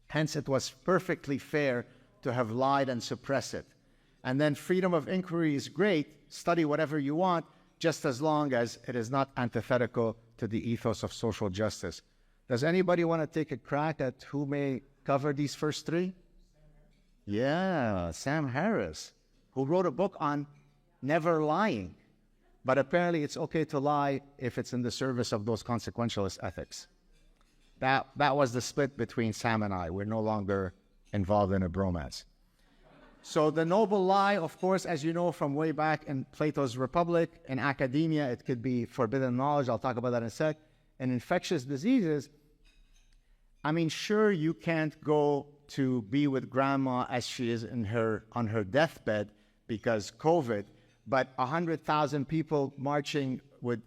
Hence, it was perfectly fair to have lied and suppress it. And then freedom of inquiry is great. Study whatever you want, just as long as it is not antithetical to the ethos of social justice. Does anybody want to take a crack at who may cover these first three? Yeah, Sam Harris, who wrote a book on never lying. But apparently it's okay to lie if it's in the service of those consequentialist ethics. That was the split between Sam and I. We're no longer involved in a bromance. So the noble lie, of course, as you know from way back in Plato's Republic, in academia, it could be forbidden knowledge. I'll talk about that in a sec. And infectious diseases, I mean, sure, you can't go to be with grandma as she is on her deathbed because COVID, but 100,000 people marching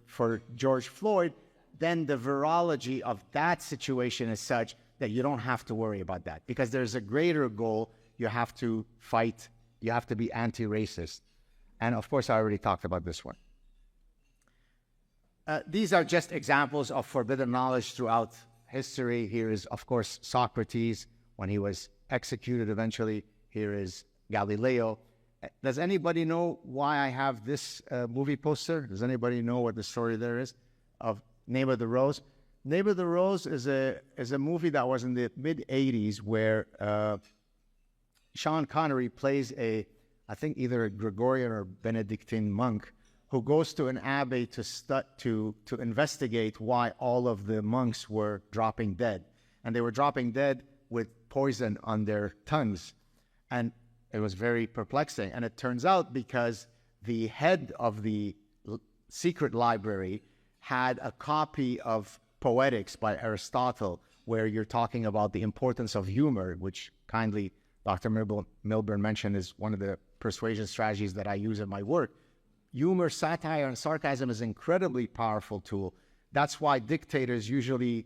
for George Floyd, then the virology of that situation is such that you don't have to worry about that because there's a greater goal. You have to fight. You have to be anti-racist. And of course, I already talked about this one. These are just examples of forbidden knowledge throughout history. Here is, of course, Socrates when he was executed eventually. Here is Galileo. Does anybody know why I have this movie poster? Does anybody know what the story there is of Name of the Rose? Name of the Rose is a movie that was in the mid-'80s where Sean Connery plays I think either a Gregorian or Benedictine monk who goes to an abbey to investigate why all of the monks were dropping dead. And they were dropping dead with poison on their tongues. And it was very perplexing. And it turns out because the head of the secret library had a copy of Poetics by Aristotle, where you're talking about the importance of humor, which kindly Dr. Milburn mentioned is one of the persuasion strategies that I use in my work. Humor, satire, and sarcasm is an incredibly powerful tool. That's why dictators usually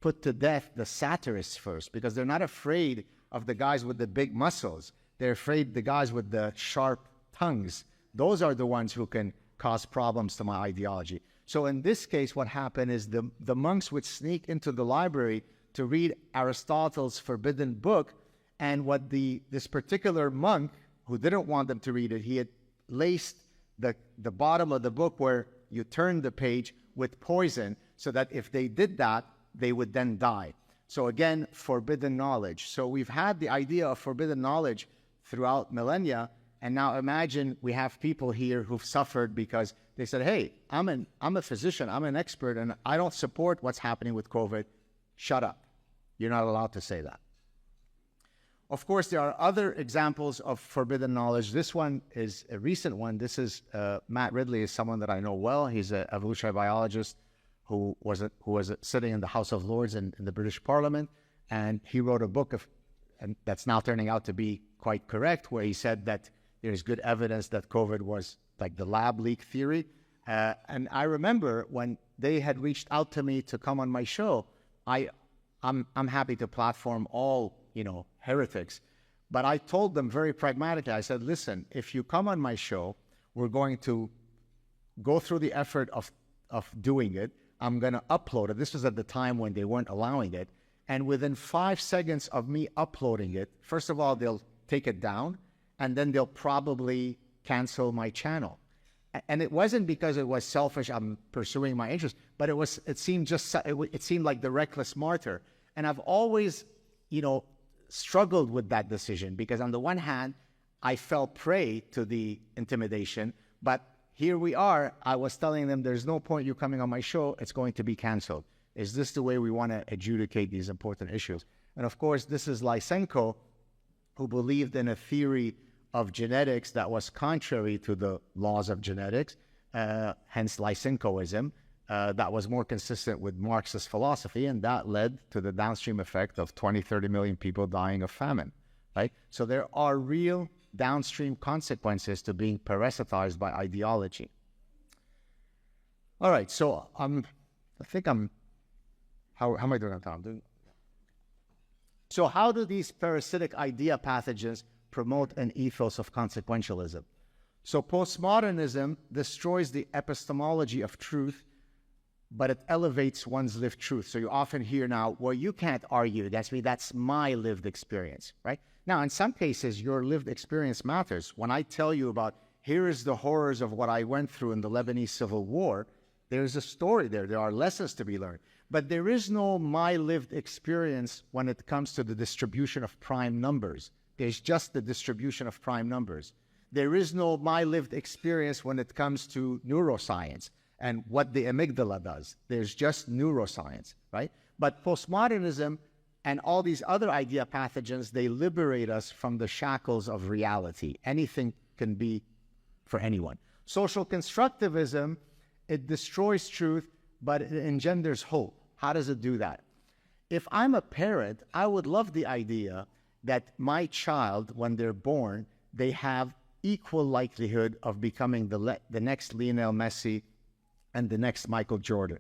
put to death the satirists first, because they're not afraid of the guys with the big muscles. They're afraid of the guys with the sharp tongues. Those are the ones who can cause problems to my ideology. So in this case, what happened is the monks would sneak into the library to read Aristotle's forbidden book. And what this particular monk, who didn't want them to read it, he had laced the bottom of the book where you turn the page with poison so that if they did that, they would then die. So again, forbidden knowledge. So we've had the idea of forbidden knowledge throughout millennia. And now imagine we have people here who've suffered because they said, hey, I'm a physician, I'm an expert, and I don't support what's happening with COVID. Shut up. You're not allowed to say that. Of course, there are other examples of forbidden knowledge. This one is a recent one. This is Matt Ridley is someone that I know well. He's an evolutionary biologist who was sitting in the House of Lords in the British Parliament. And he wrote a book and that's now turning out to be quite correct, where he said that there's good evidence that COVID was like the lab leak theory. And I remember when they had reached out to me to come on my show, I'm happy to platform all, heretics. But I told them very pragmatically, I said, listen, if you come on my show, we're going to go through the effort of doing it. I'm going to upload it. This was at the time when they weren't allowing it. And within 5 seconds of me uploading it, first of all, they'll take it down, and then they'll probably cancel my channel. And it wasn't because it was selfish, I'm pursuing my interest, but it seemed like the reckless martyr. And I've always, struggled with that decision because on the one hand, I fell prey to the intimidation, but here we are. I was telling them there's no point you coming on my show. It's going to be canceled. Is this the way we want to adjudicate these important issues? And of course, this is Lysenko, who believed in a theory of genetics that was contrary to the laws of genetics, hence Lysenkoism, that was more consistent with Marxist philosophy, and that led to the downstream effect of 20, 30 million people dying of famine, right? So there are real downstream consequences to being parasitized by ideology. All right, so how am I doing on time? So how do these parasitic idea pathogens promote an ethos of consequentialism? So postmodernism destroys the epistemology of truth, but it elevates one's lived truth. So you often hear now, well, you can't argue against me. That's my lived experience, right? Now, in some cases, your lived experience matters. When I tell you about, here is the horrors of what I went through in the Lebanese Civil War, there's a story there. There are lessons to be learned. But there is no my lived experience when it comes to the distribution of prime numbers. There's just the distribution of prime numbers. There is no my lived experience when it comes to neuroscience and what the amygdala does. There's just neuroscience, right? But postmodernism and all these other idea pathogens, they liberate us from the shackles of reality. Anything can be for anyone. Social constructivism, it destroys truth, but it engenders hope. How does it do that? If I'm a parent, I would love the idea that my child, when they're born, they have equal likelihood of becoming the next Lionel Messi and the next Michael Jordan.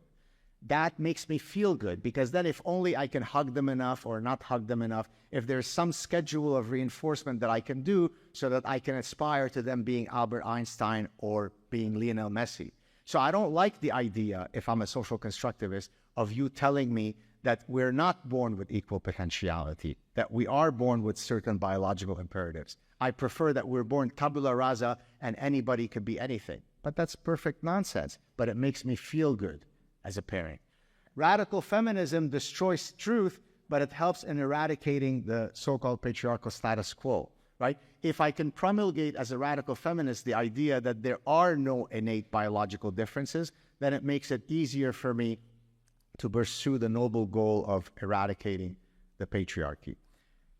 That makes me feel good, because then if only I can hug them enough or not hug them enough, if there's some schedule of reinforcement that I can do so that I can aspire to them being Albert Einstein or being Lionel Messi. So I don't like the idea, if I'm a social constructivist, of you telling me that we're not born with equal potentiality, that we are born with certain biological imperatives. I prefer that we're born tabula rasa and anybody could be anything. But that's perfect nonsense, but it makes me feel good as a parent. Radical feminism destroys truth, but it helps in eradicating the so-called patriarchal status quo, right? If I can promulgate as a radical feminist the idea that there are no innate biological differences, then it makes it easier for me to pursue the noble goal of eradicating the patriarchy.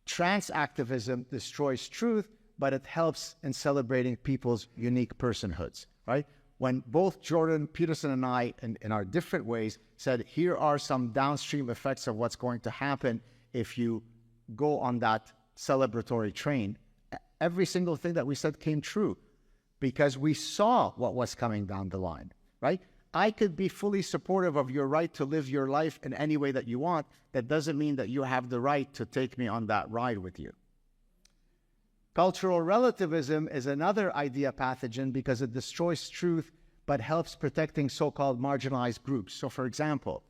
Trans activism destroys truth, but it helps in celebrating people's unique personhoods, right? When both Jordan Peterson and I, in our different ways, said, here are some downstream effects of what's going to happen if you go on that celebratory train, every single thing that we said came true, because we saw what was coming down the line, right? I could be fully supportive of your right to live your life in any way that you want. That doesn't mean that you have the right to take me on that ride with you. Cultural relativism is another idea pathogen because it destroys truth but helps protecting so-called marginalized groups. So, for example,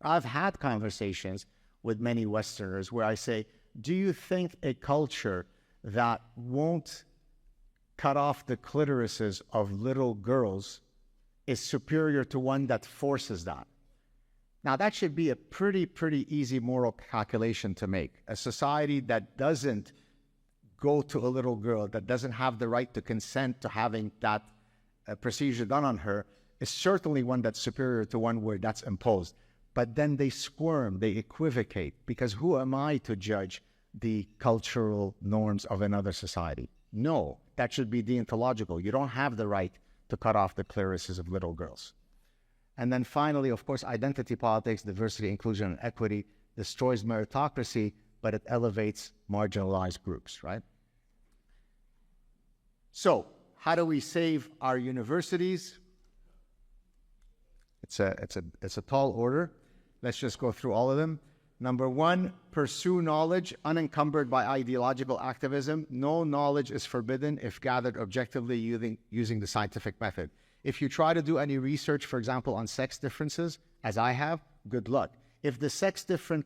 I've had conversations with many Westerners where I say, do you think a culture that won't cut off the clitorises of little girls is superior to one that forces that? Now, that should be a pretty easy moral calculation to make. A society that doesn't go to a little girl, that doesn't have the right to consent to having that procedure done on her, is certainly one that's superior to one where that's imposed. But then they squirm, they equivocate, because who am I to judge the cultural norms of another society? No, that should be deontological. You don't have the right to cut off the clitorises of little girls. And then finally, of course, identity politics, diversity, inclusion, and equity destroys meritocracy, but it elevates marginalized groups, right? So, how do we save our universities? It's a tall order. Let's just go through all of them. Number one, pursue knowledge unencumbered by ideological activism. No knowledge is forbidden if gathered objectively using the scientific method. If you try to do any research, for example, on sex differences, as I have, good luck. If the sex difference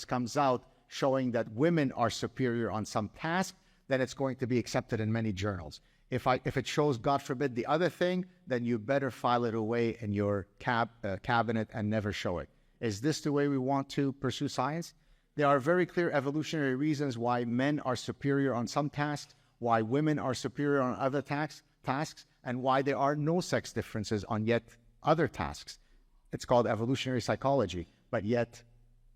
comes out showing that women are superior on some task, then it's going to be accepted in many journals. If it shows, God forbid, the other thing, then you better file it away in your cabinet and never show it. Is this the way we want to pursue science? There are very clear evolutionary reasons why men are superior on some tasks, why women are superior on other tasks, and why there are no sex differences on yet other tasks. It's called evolutionary psychology, but yet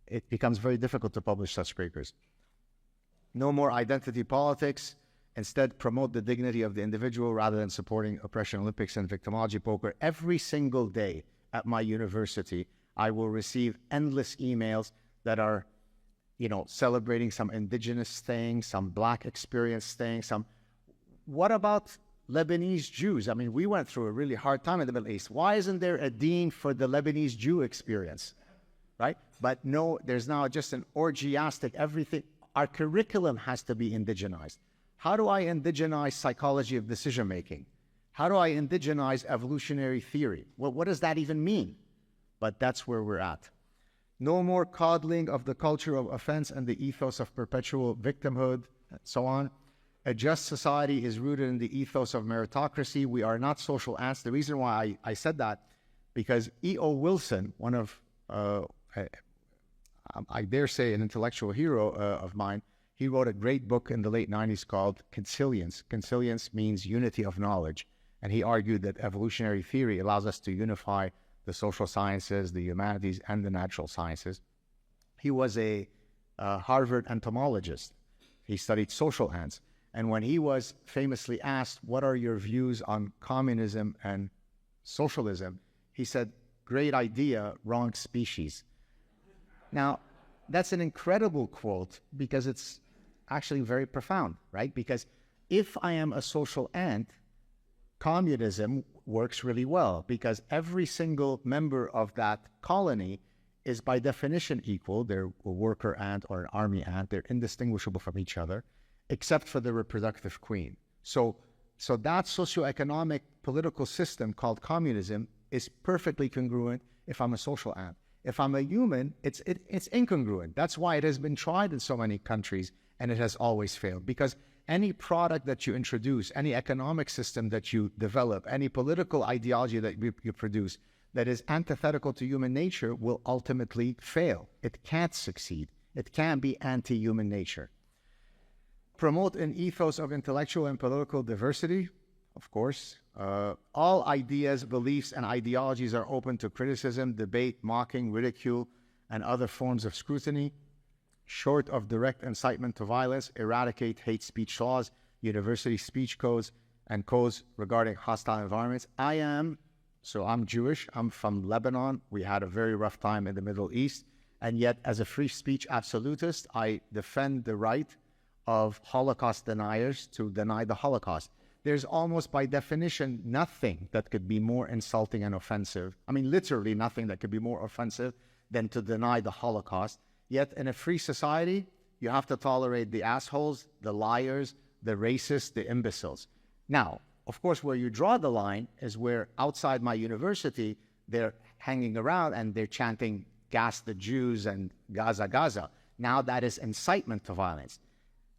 it becomes very difficult to publish such papers. No more identity politics. Instead, promote the dignity of the individual rather than supporting oppression Olympics and victimology poker. Every single day at my university, I will receive endless emails that are, celebrating some indigenous thing, some Black experience thing, what about Lebanese Jews? I mean, we went through a really hard time in the Middle East. Why isn't there a dean for the Lebanese Jew experience, right? But no, there's now just an orgiastic everything. Our curriculum has to be indigenized. How do I indigenize psychology of decision-making? How do I indigenize evolutionary theory? Well, what does that even mean? But that's where we're at. No more coddling of the culture of offense and the ethos of perpetual victimhood, and so on. A just society is rooted in the ethos of meritocracy. We are not social ants. The reason why I said that, because E.O. Wilson, one of, I dare say, an intellectual hero of mine, he wrote a great book in the late 90s called Consilience. Consilience means unity of knowledge. And he argued that evolutionary theory allows us to unify the social sciences, the humanities, and the natural sciences. He was a Harvard entomologist. He studied social ants. And when he was famously asked, what are your views on communism and socialism? He said, great idea, wrong species. Now, that's an incredible quote because it's actually very profound, right? Because if I am a social ant, communism works really well because every single member of that colony is by definition equal. They're a worker ant or an army ant. They're indistinguishable from each other, except for the reproductive queen. So that socioeconomic political system called communism is perfectly congruent if I'm a social ant. If I'm a human, it's incongruent. That's why it has been tried in so many countries and it has always failed. Because any product that you introduce, any economic system that you develop, any political ideology that you produce that is antithetical to human nature will ultimately fail. It can't succeed. It can't be anti-human nature. Promote an ethos of intellectual and political diversity, of course. All ideas, beliefs, and ideologies are open to criticism, debate, mocking, ridicule, and other forms of scrutiny. Short of direct incitement to violence, eradicate hate speech laws, university speech codes, and codes regarding hostile environments. I'm Jewish. I'm from Lebanon. We had a very rough time in the Middle East. And yet, as a free speech absolutist, I defend the right of Holocaust deniers to deny the Holocaust. There's almost by definition nothing that could be more insulting and offensive. I mean, literally nothing that could be more offensive than to deny the Holocaust. Yet in a free society, you have to tolerate the assholes, the liars, the racists, the imbeciles. Now, of course, where you draw the line is where outside my university, they're hanging around and they're chanting, gas the Jews and Gaza, Gaza. Now that is incitement to violence.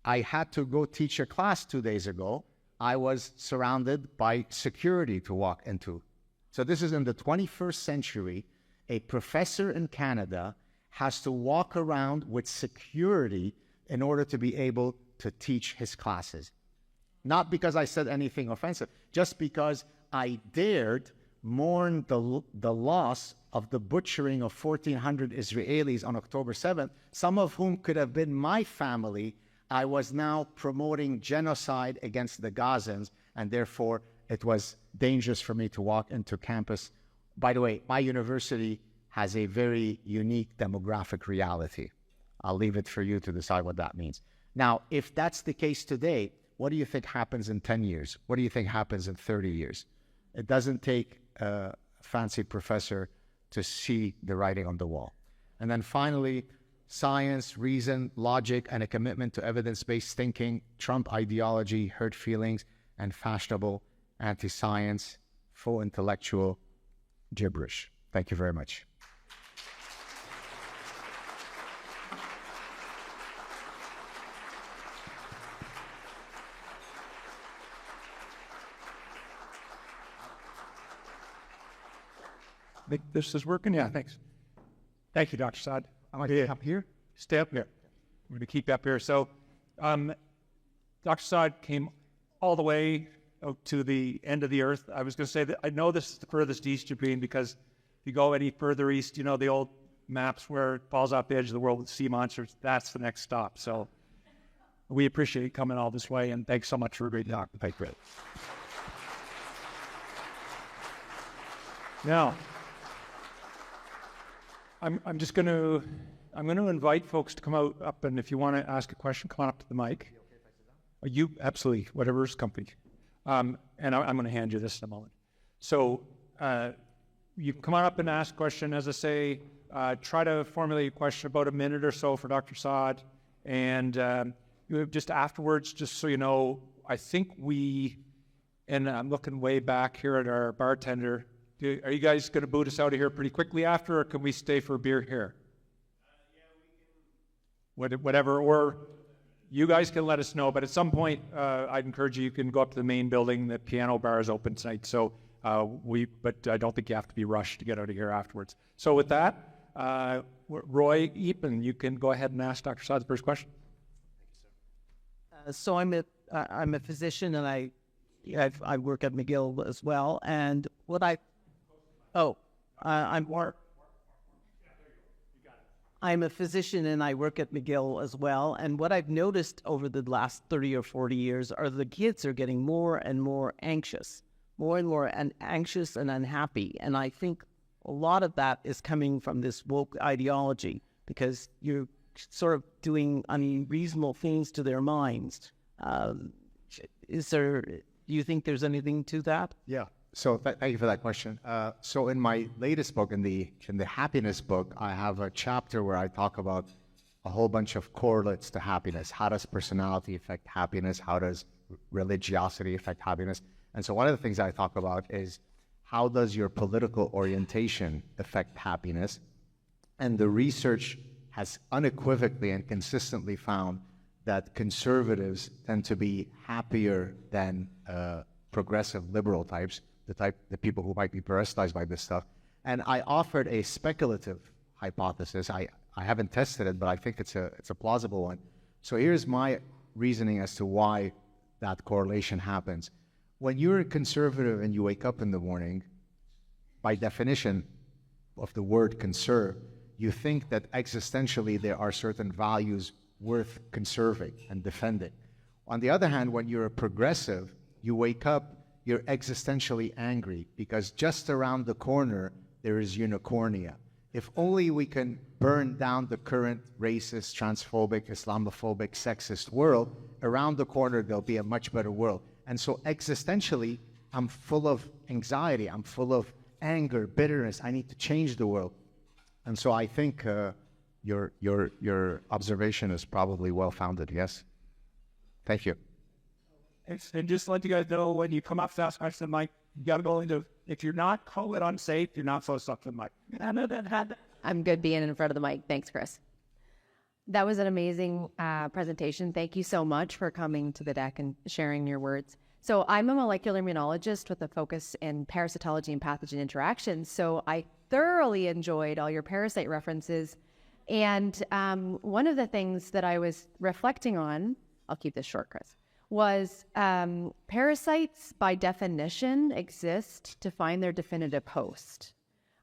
I had to go teach a class 2 days ago. I was surrounded by security to walk into. So this is in the 21st century. A professor in Canada has to walk around with security in order to be able to teach his classes. Not because I said anything offensive, just because I dared mourn the loss of the butchering of 1,400 Israelis on October 7th, some of whom could have been my family. I was now promoting genocide against the Gazans, and therefore it was dangerous for me to walk into campus. By the way, my university has a very unique demographic reality. I'll leave it for you to decide what that means. Now, if that's the case today, what do you think happens in 10 years? What do you think happens in 30 years? It doesn't take a fancy professor to see the writing on the wall. And then finally, science, reason, logic, and a commitment to evidence-based thinking, Trump ideology, hurt feelings, and fashionable anti-science, full intellectual gibberish. Thank you very much. I think this is working. Yeah, thanks. Thank you, Dr. Saad. I like to come here. Stay up here. I'm going to keep you up here. So, Dr. Saad came all the way out to the end of the earth. I was going to say that I know this is the furthest east you've been because if you go any further east, you know, the old maps where it falls off the edge of the world with sea monsters, that's the next stop. So we appreciate you coming all this way, and thanks so much for a great talk. Thank you. Now, I'm just going to invite folks to come out up, and if you want to ask a question, come on up to the mic. You absolutely, whatever's comfy. And I'm going to hand you this in a moment. So you come on up and ask a question. As I say, try to formulate a question about a minute or so for Dr. Saad, and just afterwards, just so you know, I think and I'm looking way back here at our bartender. Are you guys going to boot us out of here pretty quickly after, or can we stay for a beer here? Whatever, or you guys can let us know. But at some point, I'd encourage you can go up to the main building. The piano bar is open tonight. So but I don't think you have to be rushed to get out of here afterwards. So with that, Roy Eapen, you can go ahead and ask Dr. Saad the first question. So I'm a physician, and I work at McGill as well. And I'm a physician, and I work at McGill as well. And what I've noticed over the last 30 or 40 years are the kids are getting more and more anxious, more and more anxious and unhappy. And I think a lot of that is coming from this woke ideology, because you're sort of doing unreasonable things to their minds. Do you think there's anything to that? Yeah. So thank you for that question. So in my latest book, in the happiness book, I have a chapter where I talk about a whole bunch of correlates to happiness. How does personality affect happiness? How does religiosity affect happiness? And so one of the things I talk about is how does your political orientation affect happiness? And the research has unequivocally and consistently found that conservatives tend to be happier than progressive liberal types, the people who might be parasitized by this stuff. And I offered a speculative hypothesis. I haven't tested it, but I think it's a plausible one. So here's my reasoning as to why that correlation happens. When you're a conservative and you wake up in the morning, by definition of the word conserve, you think that existentially there are certain values worth conserving and defending. On the other hand, when you're a progressive, you wake up, you're existentially angry because just around the corner there is unicornia. If only we can burn down the current racist, transphobic, Islamophobic, sexist world, around the corner there'll be a much better world. And so existentially, I'm full of anxiety, I'm full of anger, bitterness, I need to change the world. And so I think your observation is probably well-founded, yes? Thank you. And just to let you guys know, when you come off fast the mic, you got to go into, if you're not COVID unsafe, you're not supposed to talk to the mic. I'm good being in front of the mic. Thanks, Chris. That was an amazing presentation. Thank you so much for coming to the deck and sharing your words. So I'm a molecular immunologist with a focus in parasitology and pathogen interactions. So I thoroughly enjoyed all your parasite references. And one of the things that I was reflecting on, I'll keep this short, Chris, was parasites by definition exist to find their definitive host.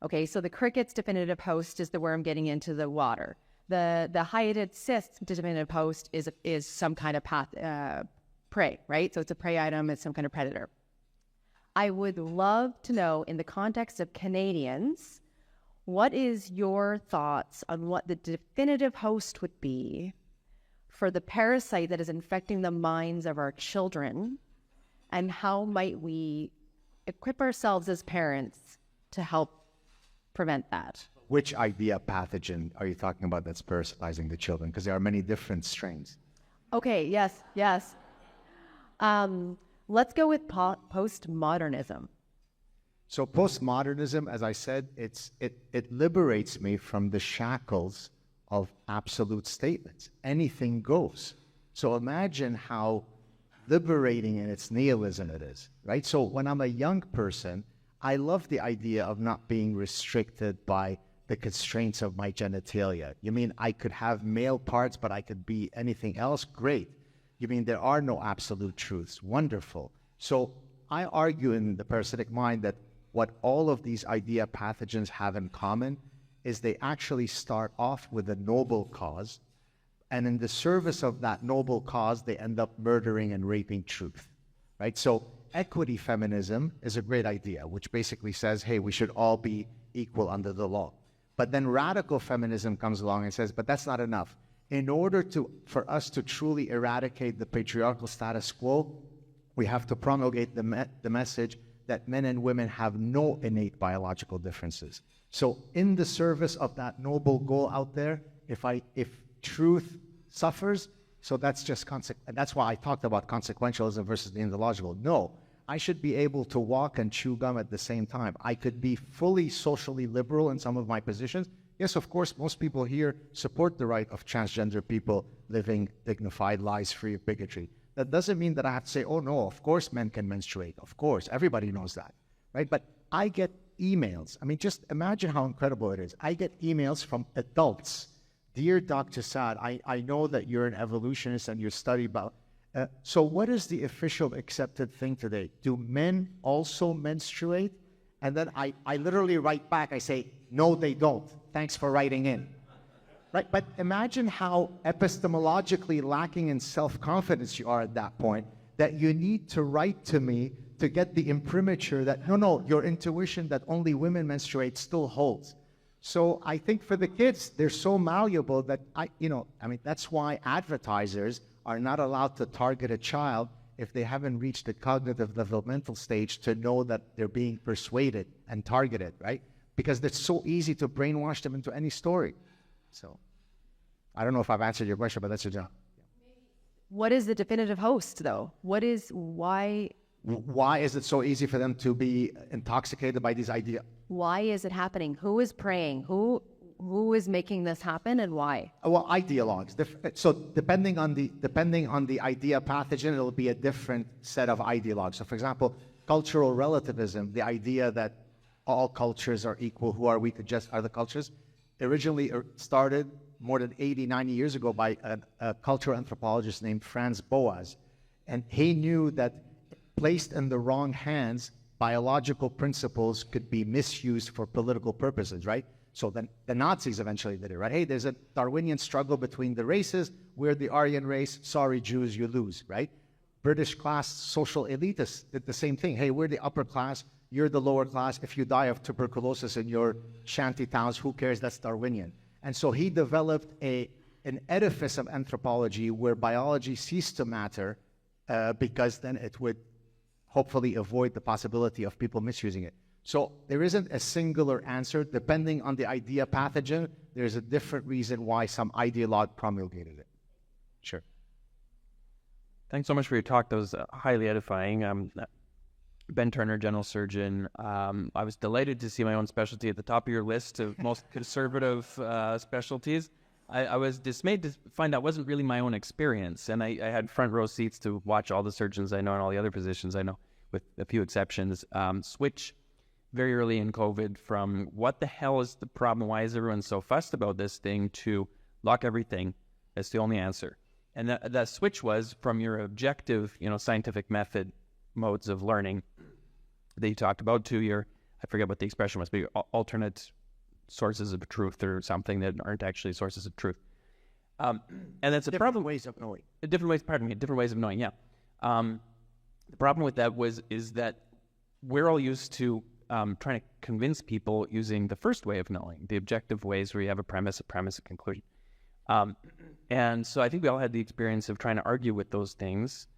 Okay, so the cricket's definitive host is the worm getting into the water. The hyatid cyst's definitive host is some kind of prey, right? So it's a prey item, it's some kind of predator. I would love to know, in the context of Canadians, what is your thoughts on what the definitive host would be for the parasite that is infecting the minds of our children, and how might we equip ourselves as parents to help prevent that? Which idea pathogen are you talking about that's parasitizing the children? Because there are many different strains. Okay, yes. Let's go with postmodernism. So postmodernism, as I said, it liberates me from the shackles of absolute statements. Anything goes. So imagine how liberating in its nihilism it is, right? So when I'm a young person, I love the idea of not being restricted by the constraints of my genitalia. You mean I could have male parts, but I could be anything else? Great. You mean there are no absolute truths? Wonderful. So I argue in the parasitic mind that what all of these idea pathogens have in common is they actually start off with a noble cause, and in the service of that noble cause, they end up murdering and raping truth, right? So equity feminism is a great idea, which basically says, hey, we should all be equal under the law. But then radical feminism comes along and says, but that's not enough. In order for us to truly eradicate the patriarchal status quo, we have to promulgate the message that men and women have no innate biological differences. So in the service of that noble goal out there, if truth suffers, So that's just and that's why I talked about consequentialism versus the deontological. No, I should be able to walk and chew gum at the same time. I could be fully socially liberal in some of my positions. Yes, of course, most people here support the right of transgender people living dignified lives free of bigotry. That doesn't mean that I have to say, oh no, of course men can menstruate. Of course, everybody knows that, right? But I get emails. I mean, just imagine how incredible it is. I get emails from adults. Dear Dr. Saad, I know that you're an evolutionist and you study about, so what is the official accepted thing today? Do men also menstruate? And then I literally write back, I say, no, they don't. Thanks for writing in. Right? But imagine how epistemologically lacking in self-confidence you are at that point, that you need to write to me to get the imprimatur that, no, your intuition that only women menstruate still holds. So I think for the kids, they're so malleable that that's why advertisers are not allowed to target a child if they haven't reached the cognitive developmental stage to know that they're being persuaded and targeted, right? Because it's so easy to brainwash them into any story. So I don't know if I've answered your question, but that's your job. What is the definitive host, though? Why is it so easy for them to be intoxicated by these ideas? Why is it happening? Who is praying? Who is making this happen, and why? Well, ideologues. So depending on the idea pathogen, it'll be a different set of ideologues. So for example, cultural relativism, the idea that all cultures are equal, who are we to judge other cultures, originally started more than 80, 90 years ago by a cultural anthropologist named Franz Boas. And he knew that placed in the wrong hands, biological principles could be misused for political purposes, right? So then the Nazis eventually did it, right? Hey, there's a Darwinian struggle between the races. We're the Aryan race. Sorry, Jews, you lose, right? British class social elitists did the same thing. Hey, we're the upper class. You're the lower class. If you die of tuberculosis in your shanty towns, who cares? That's Darwinian. And so he developed an edifice of anthropology where biology ceased to matter because then it would hopefully avoid the possibility of people misusing it. So there isn't a singular answer. Depending on the idea pathogen, there's a different reason why some ideologue promulgated it. Sure. Thanks so much for your talk. That was highly edifying. Ben Turner, general surgeon. I was delighted to see my own specialty at the top of your list of most conservative specialties. I was dismayed to find that wasn't really my own experience. And I had front row seats to watch all the surgeons I know and all the other physicians I know, with a few exceptions, switch very early in COVID from what the hell is the problem, why is everyone so fussed about this thing, to lock everything as the only answer. And that switch was from your objective, scientific method modes of learning that you talked about to your, I forget what the expression was, but your alternate sources of truth or something that aren't actually sources of truth. And that's a problem. Ways of knowing. Different ways of knowing, yeah. The problem with that is that we're all used to trying to convince people using the first way of knowing, the objective ways where you have a premise, a conclusion. And so I think we all had the experience of trying to argue with those things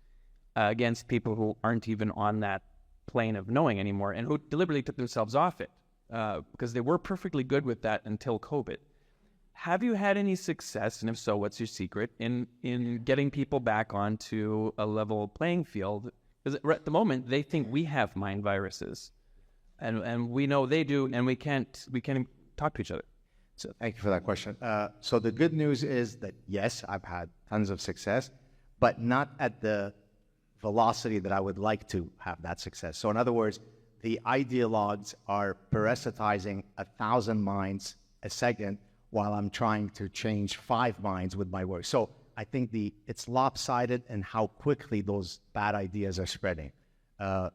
against people who aren't even on that plane of knowing anymore and who deliberately took themselves off it because they were perfectly good with that until COVID. Have you had any success, and if so, what's your secret, in getting people back onto a level playing field? Because at the moment, they think we have mind viruses, and we know they do, and we can't even talk to each other. So thank you for that question. So the good news is that, yes, I've had tons of success, but not at the velocity that I would like to have that success. So in other words, the ideologues are parasitizing 1,000 minds a second while I'm trying to change 5 minds with my work. So I think it's lopsided in how quickly those bad ideas are spreading.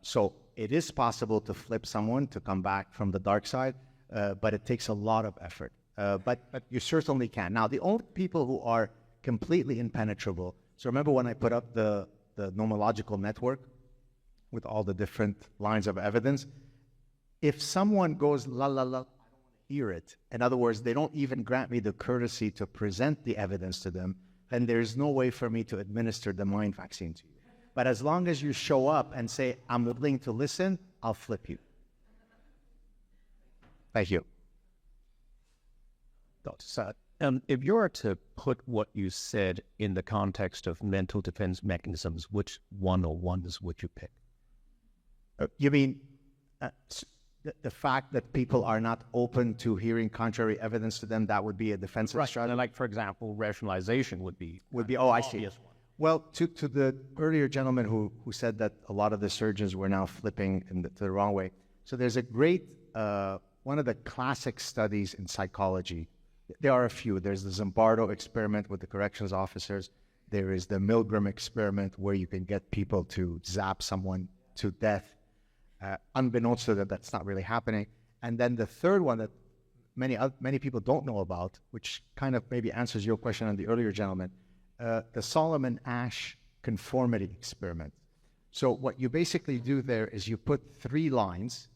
So it is possible to flip someone to come back from the dark side, but it takes a lot of effort. But you certainly can. Now, the only people who are completely impenetrable, so remember when I put up the nomological network with all the different lines of evidence, if someone goes, la, la, la, I don't want to hear it. In other words, they don't even grant me the courtesy to present the evidence to them, then there's no way for me to administer the mind vaccine to you. But as long as you show up and say, I'm willing to listen, I'll flip you. Thank you. Dr. Saad. If you were to put what you said in the context of mental defense mechanisms, which one or ones would you pick? You mean the fact that people are not open to hearing contrary evidence to them, that would be a defensive strategy? Like, for example, rationalization would be Oh, I see. Well, to the earlier gentleman who said that a lot of the surgeons were now flipping to the wrong way. So there's a great, one of the classic studies in psychology. There are a few. There's the Zimbardo experiment with the corrections officers. There is the Milgram experiment where you can get people to zap someone to death, unbeknownst to them, that's not really happening. And then the third one that many people don't know about, which kind of maybe answers your question on the earlier gentleman, the Solomon-Asch conformity experiment. So what you basically do there is you put 3 lines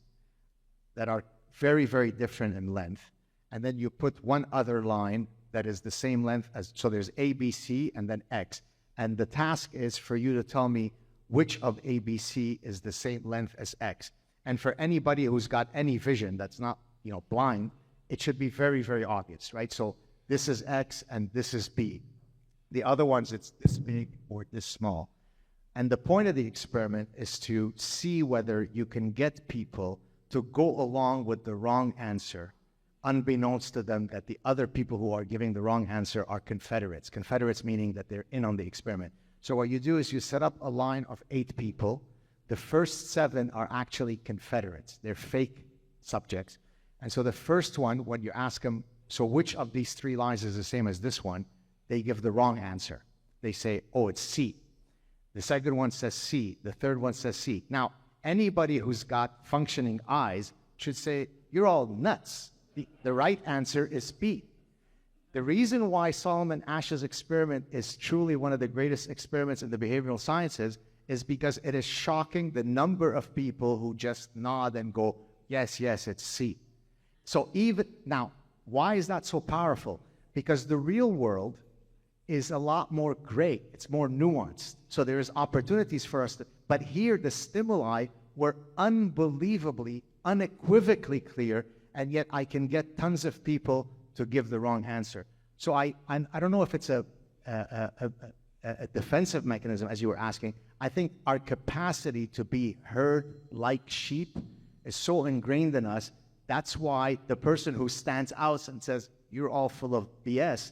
that are very, very different in length, and then you put one other line that is the same length as, so there's A, B, C, and then X. And the task is for you to tell me which of A, B, C is the same length as X. And for anybody who's got any vision that's not, blind, it should be very, very obvious, right? So this is X and this is B. The other ones, it's this big or this small. And the point of the experiment is to see whether you can get people to go along with the wrong answer, unbeknownst to them that the other people who are giving the wrong answer are Confederates. Confederates meaning that they're in on the experiment. So what you do is you set up a line of 8 people. The first 7 are actually Confederates. They're fake subjects. And so the first one, when you ask them, so which of these 3 lines is the same as this one, they give the wrong answer. They say, oh, it's C. The second one says C. The third one says C. Now, anybody who's got functioning eyes should say, you're all nuts. The right answer is B. The reason why Solomon Asch's experiment is truly one of the greatest experiments in the behavioral sciences is because it is shocking the number of people who just nod and go, yes, yes, it's C. So even now, why is that so powerful? Because the real world is a lot more gray. It's more nuanced. So there is opportunities for us to, but here the stimuli were unbelievably, unequivocally clear, and yet I can get tons of people to give the wrong answer. So I don't know if it's a defensive mechanism, as you were asking. I think our capacity to be heard like sheep is so ingrained in us. That's why the person who stands out and says, you're all full of BS,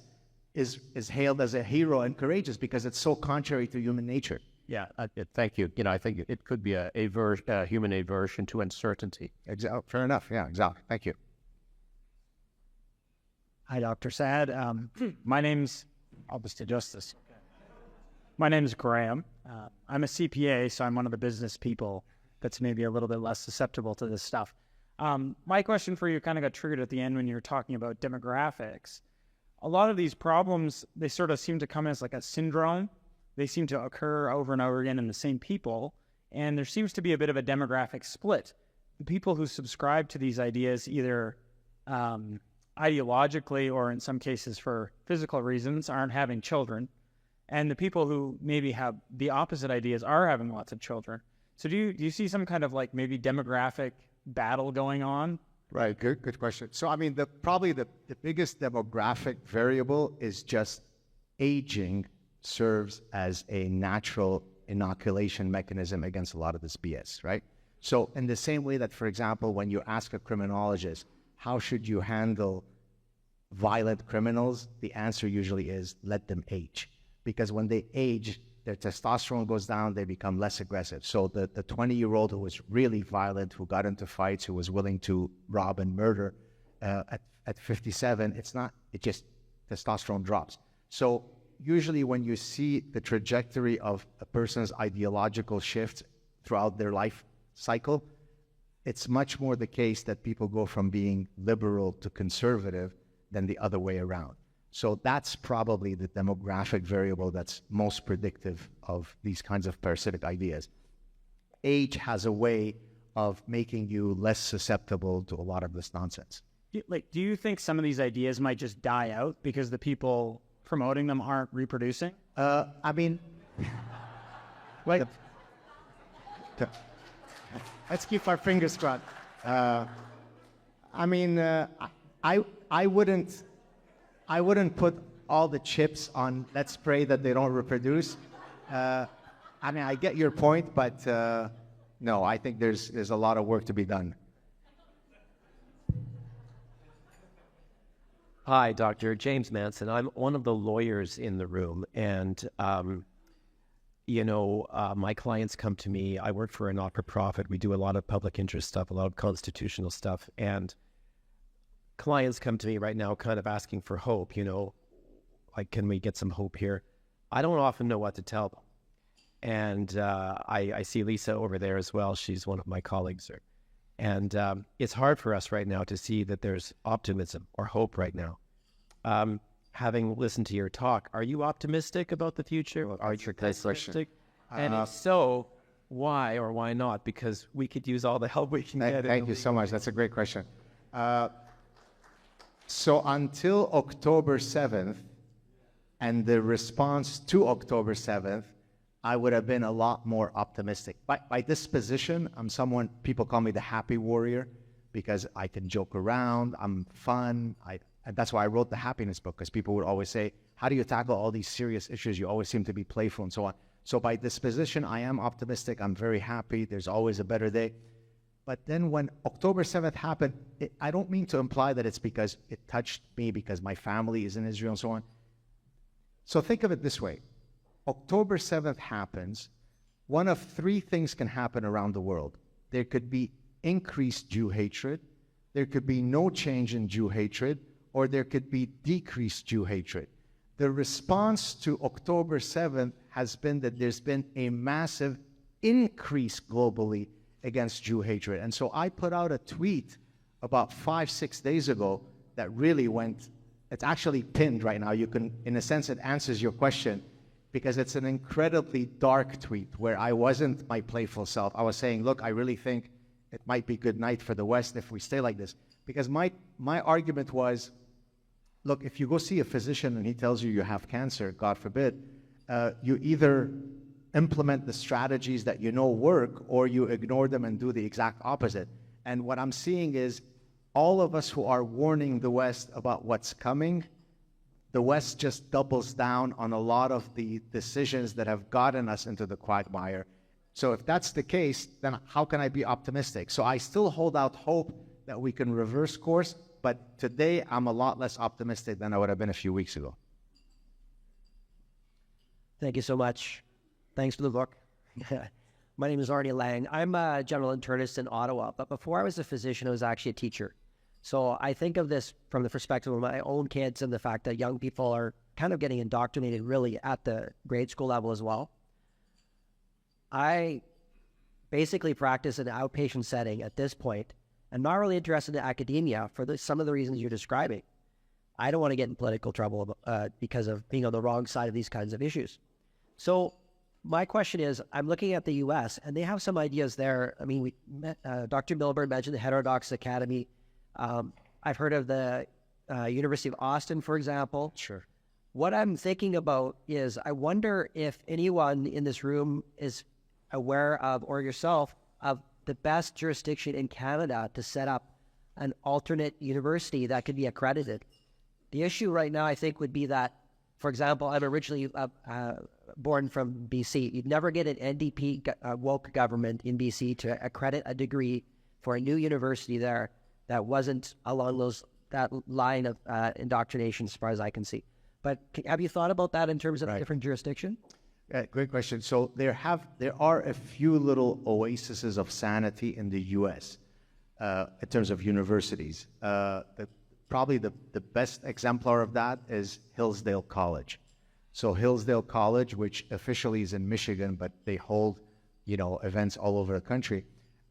is hailed as a hero and courageous because it's so contrary to human nature. Yeah, thank you. I think it could be a human aversion to uncertainty. Fair enough. Yeah, exactly. Thank you. Hi, Dr. Saad. My name's, I'll just adjust this. My name is Graham. I'm a CPA, so I'm one of the business people that's maybe a little bit less susceptible to this stuff. My question for you kind of got triggered at the end when you were talking about demographics. A lot of these problems, they sort of seem to come as like a syndrome. They seem to occur over and over again in the same people, and there seems to be a bit of a demographic split. The people who subscribe to these ideas either ideologically or in some cases for physical reasons aren't having children, and the people who maybe have the opposite ideas are having lots of children. So do you see some kind of like maybe demographic battle going on? Right, good question. So I mean, probably the biggest demographic variable is just aging serves as a natural inoculation mechanism against a lot of this BS, right? So in the same way that, for example, when you ask a criminologist, how should you handle violent criminals? The answer usually is let them age. Because when they age, their testosterone goes down, they become less aggressive. So the 20-year-old who was really violent, who got into fights, who was willing to rob and murder, at 57, it just testosterone drops. So usually when you see the trajectory of a person's ideological shift throughout their life cycle, it's much more the case that people go from being liberal to conservative than the other way around. So that's probably the demographic variable that's most predictive of these kinds of parasitic ideas. Age has a way of making you less susceptible to a lot of this nonsense. Do you think some of these ideas might just die out because the people promoting them aren't reproducing? I mean, wait. Let's keep our fingers crossed. I wouldn't I wouldn't put all the chips on let's pray that they don't reproduce. I mean, I get your point, but no, I think there's a lot of work to be done. Hi, Dr. James Manson. I'm one of the lawyers in the room, and my clients come to me. I work for a not-for-profit. We do a lot of public interest stuff, a lot of constitutional stuff, and clients come to me right now kind of asking for hope, like, can we get some hope here? I don't often know what to tell them. And I see Lisa over there as well. She's one of my colleagues. And it's hard for us right now to see that there's optimism or hope right now. Having listened to your talk, are you optimistic about the future? Are you pessimistic? And if so, why or why not? Because we could use all the help we can get. Thank you so much. That's a great question. So until October 7th and the response to October 7th, I would have been a lot more optimistic. By disposition, I'm someone, people call me the happy warrior because I can joke around, I'm fun. And that's why I wrote the happiness book, because people would always say, how do you tackle all these serious issues? You always seem to be playful and so on. So by disposition, I am optimistic. I'm very happy. There's always a better day. But then when October 7th happened, I don't mean to imply that it's because it touched me because my family is in Israel and so on. So think of it this way. October 7th happens, one of three things can happen around the world. There could be increased Jew hatred, there could be no change in Jew hatred, or there could be decreased Jew hatred. The response to October 7th has been that there's been a massive increase globally against Jew hatred. And so I put out a tweet about 5-6 days ago that really went, it's actually pinned right now. You can, in a sense, it answers your question, because it's an incredibly dark tweet where I wasn't my playful self. I was saying, look, I really think it might be good night for the West if we stay like this. Because my argument was, look, if you go see a physician and he tells you you have cancer, God forbid, you either implement the strategies that you know work, or you ignore them and do the exact opposite. And what I'm seeing is all of us who are warning the West about what's coming, the West just doubles down on a lot of the decisions that have gotten us into the quagmire. So if that's the case, then how can I be optimistic? So I still hold out hope that we can reverse course, but today I'm a lot less optimistic than I would have been a few weeks ago. Thank you so much. Thanks for the book. My name is Arnie Lang. I'm a general internist in Ottawa, but before I was a physician, I was actually a teacher. So I think of this from the perspective of my own kids and the fact that young people are kind of getting indoctrinated really at the grade school level as well. I basically practice in an outpatient setting at this point, and not really interested in academia for some of the reasons you're describing. I don't want to get in political trouble because of being on the wrong side of these kinds of issues. So my question is, I'm looking at the U.S., and they have some ideas there. I mean, Dr. Milburn mentioned the Heterodox Academy. I've heard of the University of Austin, for example. Sure. What I'm thinking about is, I wonder if anyone in this room is aware of, or yourself, of the best jurisdiction in Canada to set up an alternate university that could be accredited. The issue right now, I think, would be that, for example, I'm originally born from BC. You'd never get an NDP woke government in BC to accredit a degree for a new university there that wasn't along that line of indoctrination, as far as I can see. But have you thought about that in terms of different jurisdiction? Great question. So there are a few little oases of sanity in the U.S. In terms of universities. Probably the best exemplar of that is Hillsdale College. So Hillsdale College, which officially is in Michigan, but they hold, events all over the country,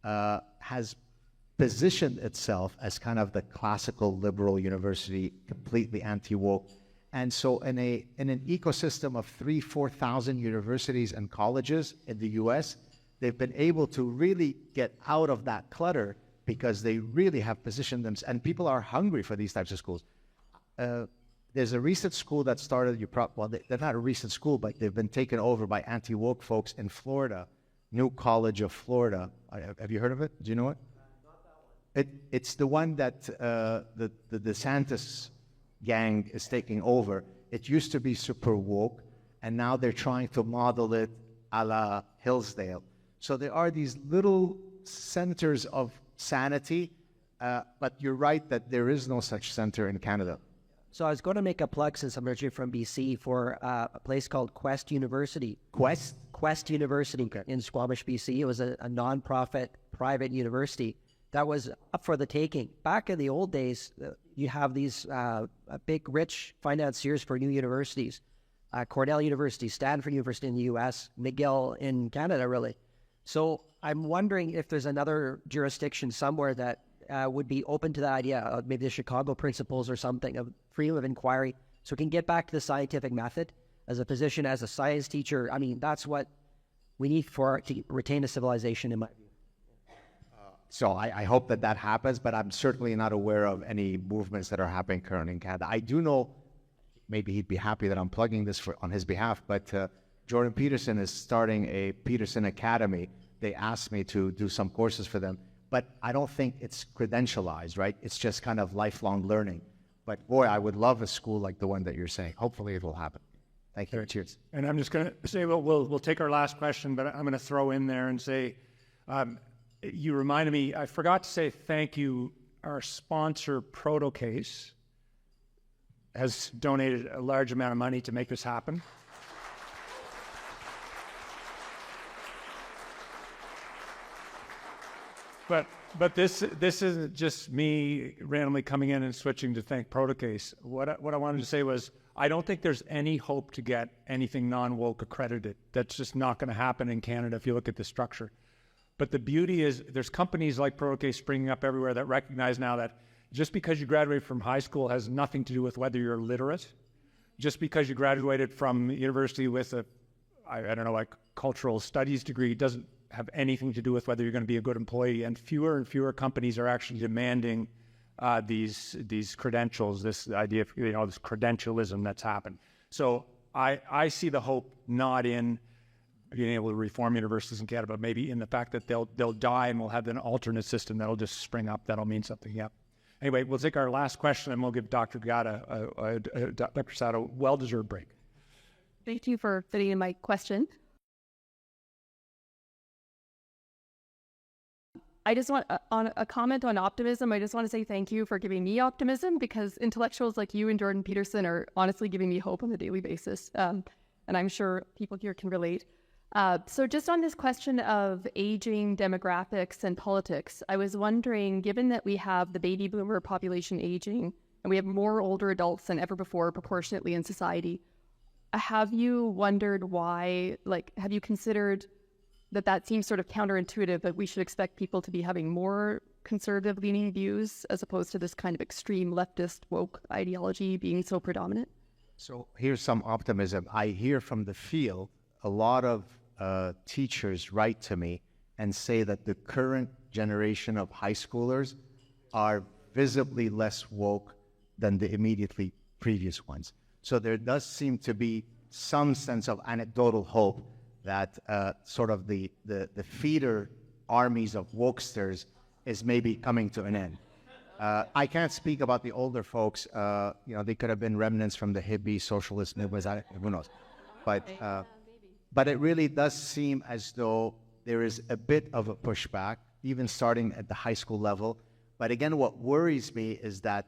has positioned itself as kind of the classical liberal university, completely anti-woke. And so in an ecosystem of 3,000-4,000 universities and colleges in the U.S., they've been able to really get out of that clutter because they really have positioned them, and people are hungry for these types of schools. There's a recent school that started, they're not a recent school, but they've been taken over by anti-woke folks in Florida, New College of Florida. Have you heard of it? Do you know it? Not that one. It's the one that the DeSantis gang is taking over. It used to be super woke, and now they're trying to model it a la Hillsdale. So there are these little centers of sanity, but you're right that there is no such center in Canada. So I was going to make a plug, since I'm originally from BC, for a place called Quest University. Quest University in Squamish, BC. It was a non-profit private university that was up for the taking. Back in the old days, you have these big, rich financiers for new universities. Cornell University, Stanford University in the U.S., McGill in Canada, really. So I'm wondering if there's another jurisdiction somewhere that would be open to the idea of maybe the Chicago principles or something of freedom of inquiry, so we can get back to the scientific method. As a position, as a science teacher, I mean, that's what we need to retain a civilization, in my view. So I hope that happens, but I'm certainly not aware of any movements that are happening currently in Canada. I do know, maybe he'd be happy that I'm plugging this on his behalf, but Jordan Peterson is starting a Peterson Academy. They asked me to do some courses for them, but I don't think it's credentialized, right? It's just kind of lifelong learning. But boy, I would love a school like the one that you're saying. Hopefully it will happen. Thank you. Cheers. And I'm just going to say, well, we'll take our last question, but I'm going to throw in there and say, you reminded me, I forgot to say thank you. Our sponsor, Protocase, has donated a large amount of money to make this happen. But this isn't just me randomly coming in and switching to thank Protocase. What I wanted to say was, I don't think there's any hope to get anything non-woke accredited. That's just not going to happen in Canada if you look at the structure. But the beauty is there's companies like Protocase springing up everywhere that recognize now that just because you graduated from high school has nothing to do with whether you're literate. Just because you graduated from university with a cultural studies degree doesn't have anything to do with whether you're going to be a good employee. And fewer companies are actually demanding these credentials, this idea of this credentialism that's happened. So I see the hope not in being able to reform universities in Canada, but maybe in the fact that they'll die and we'll have an alternate system that'll just spring up. That'll mean something. Yeah. Anyway, we'll take our last question and we'll give Dr. Dr. Saad a well-deserved break. Thank you for fitting in my question. I just want, on a comment on optimism, I just want to say thank you for giving me optimism, because intellectuals like you and Jordan Peterson are honestly giving me hope on a daily basis. And I'm sure people here can relate. So just on this question of aging demographics and politics, I was wondering, given that we have the baby boomer population aging and we have more older adults than ever before proportionately in society, have you wondered why, have you considered that seems sort of counterintuitive, that we should expect people to be having more conservative leaning views as opposed to this kind of extreme leftist woke ideology being so predominant? So here's some optimism. I hear from the field a lot of teachers write to me and say that the current generation of high schoolers are visibly less woke than the immediately previous ones. So there does seem to be some sense of anecdotal hope that sort of the feeder armies of wokesters is maybe coming to an end. I can't speak about the older folks. They could have been remnants from the hippie socialist movements. Who knows? But it really does seem as though there is a bit of a pushback, even starting at the high school level. But again, what worries me is that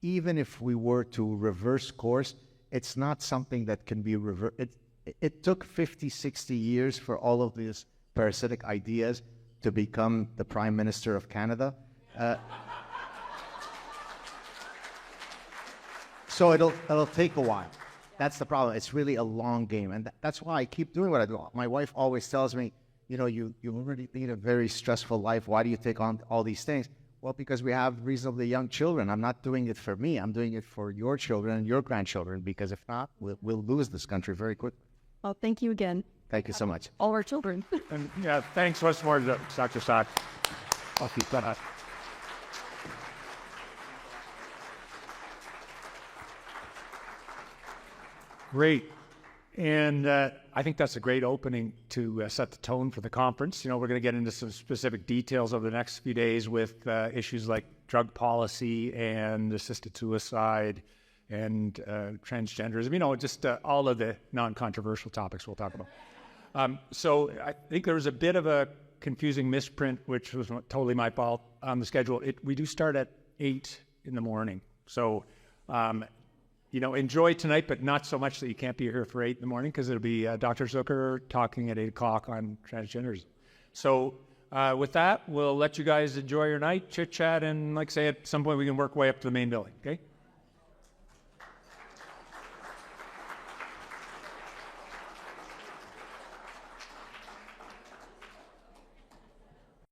even if we were to reverse course, it's not something that can be reversed. It took 50, 60 years for all of these parasitic ideas to become the Prime Minister of Canada. So it'll take a while. That's the problem. It's really a long game. And that's why I keep doing what I do. My wife always tells me, you already lead a very stressful life. Why do you take on all these things? Well, because we have reasonably young children. I'm not doing it for me. I'm doing it for your children and your grandchildren, because if not, we'll lose this country very quickly. Well, thank you again. Thank you so much. All our children. And yeah, thanks once more to Dr. Saad. I'll keep that up. Great. And I think that's a great opening to set the tone for the conference. We're going to get into some specific details over the next few days with issues like drug policy and assisted suicide and transgenderism, you know, just all of the non-controversial topics we'll talk about. So I think there was a bit of a confusing misprint, which was totally my fault on the schedule. We do start at 8 in the morning. So, you know, enjoy tonight, but not so much that you can't be here for 8 in the morning, because it'll be Dr. Zucker talking at 8 o'clock on transgenderism. So with that, we'll let you guys enjoy your night, chit chat, and like I say, at some point we can work way up to the main building, okay?